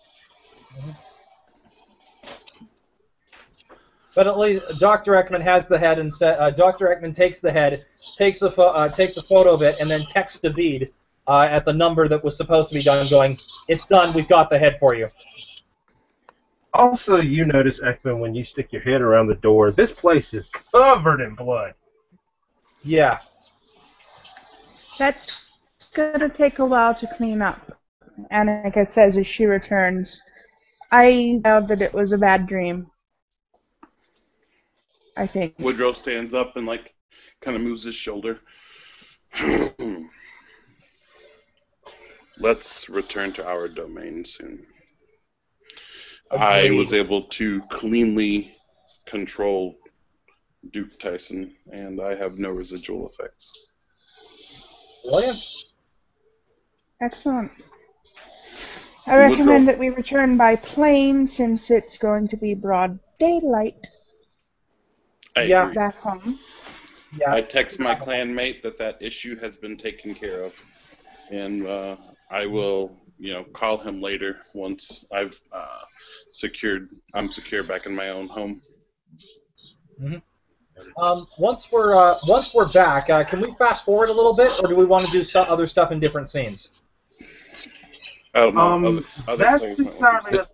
But at least Dr. Eckman has the head, and Dr. Eckman takes the head, takes a photo of it, and then texts David at the number that was supposed to be done, going, "It's done. We've got the head for you." Also, you notice, Eckman, when you stick your head around the door, this place is covered in blood. Yeah. That's gonna take a while to clean up, Annika says as she returns. I know that it was a bad dream. I think. Woodrow stands up and, like, kind of moves his shoulder. Let's return to our domain soon. I was able to cleanly control Duke Tyson, and I have no residual effects. Brilliant. Excellent. I recommend Woodrow. that we return by plane since it's going to be broad daylight I Yeah. agree. back home. Yeah. I text my clanmate that issue has been taken care of, and I will, call him later once I'm secure back in my own home. Once we're back, can we fast forward a little bit, or do we want to do some other stuff in different scenes? I don't know. Other that's players might want to do stuff.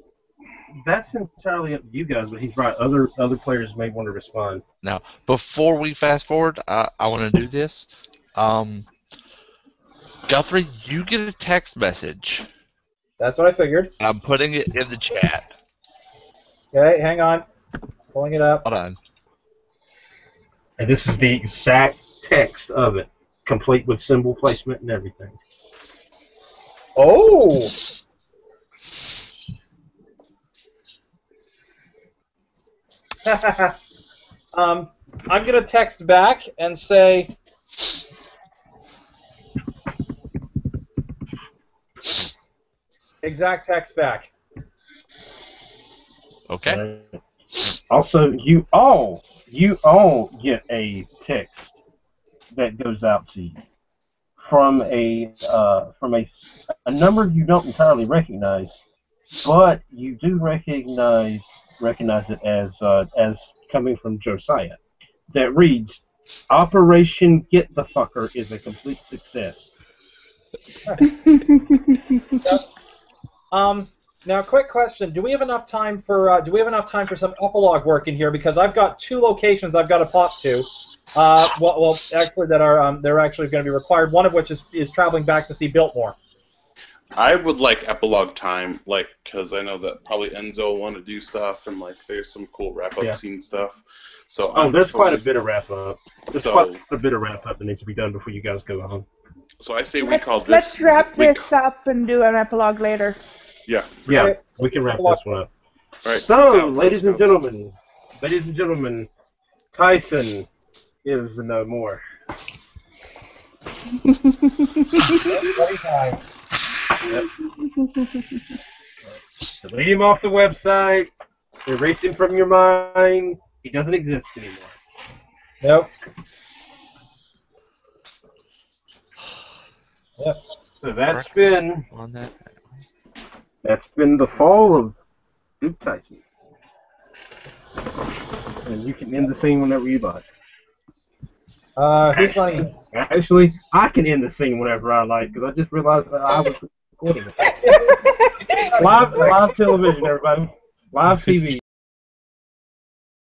that's entirely up to you guys, but he's right. Other players may want to respond. Now, before we fast forward, I want to do this. Guthrie, you get a text message. That's what I figured. I'm putting it in the chat. Okay, hang on. Pulling it up. Hold on. And this is the exact text of it, complete with symbol placement and everything. Oh! I'm going to text back and say, exact text back. Okay. Also, you all get a text that goes out to you from a number you don't entirely recognize, but you do recognize it as coming from Josiah. That reads, "Operation Get the Fucker is a complete success." Now, quick question: do we have enough time for some epilogue work in here? Because I've got 2 locations I've got to pop to. Actually, that are they're actually going to be required. One of which is traveling back to see Biltmore. I would like epilogue time, because I know that probably Enzo will want to do stuff, and there's some cool wrap-up scene stuff. So there's quite a bit of wrap-up. There's quite a bit of wrap-up that needs to be done before you guys go home. So I say we call this. Let's wrap this up and do an epilogue later. Yeah. Yeah, we can wrap this one up. All right. So, ladies and gentlemen, Tyson is no more. Yep. Delete him off the website. Erase him from your mind. He doesn't exist anymore. Nope. Yep. So that's been On that. the fall of Duke Tyson. And you can end the scene whenever you like. Who's running? Actually, I can end the scene whenever I like, because I just realized that I was recording it. Live television, everybody. Live TV.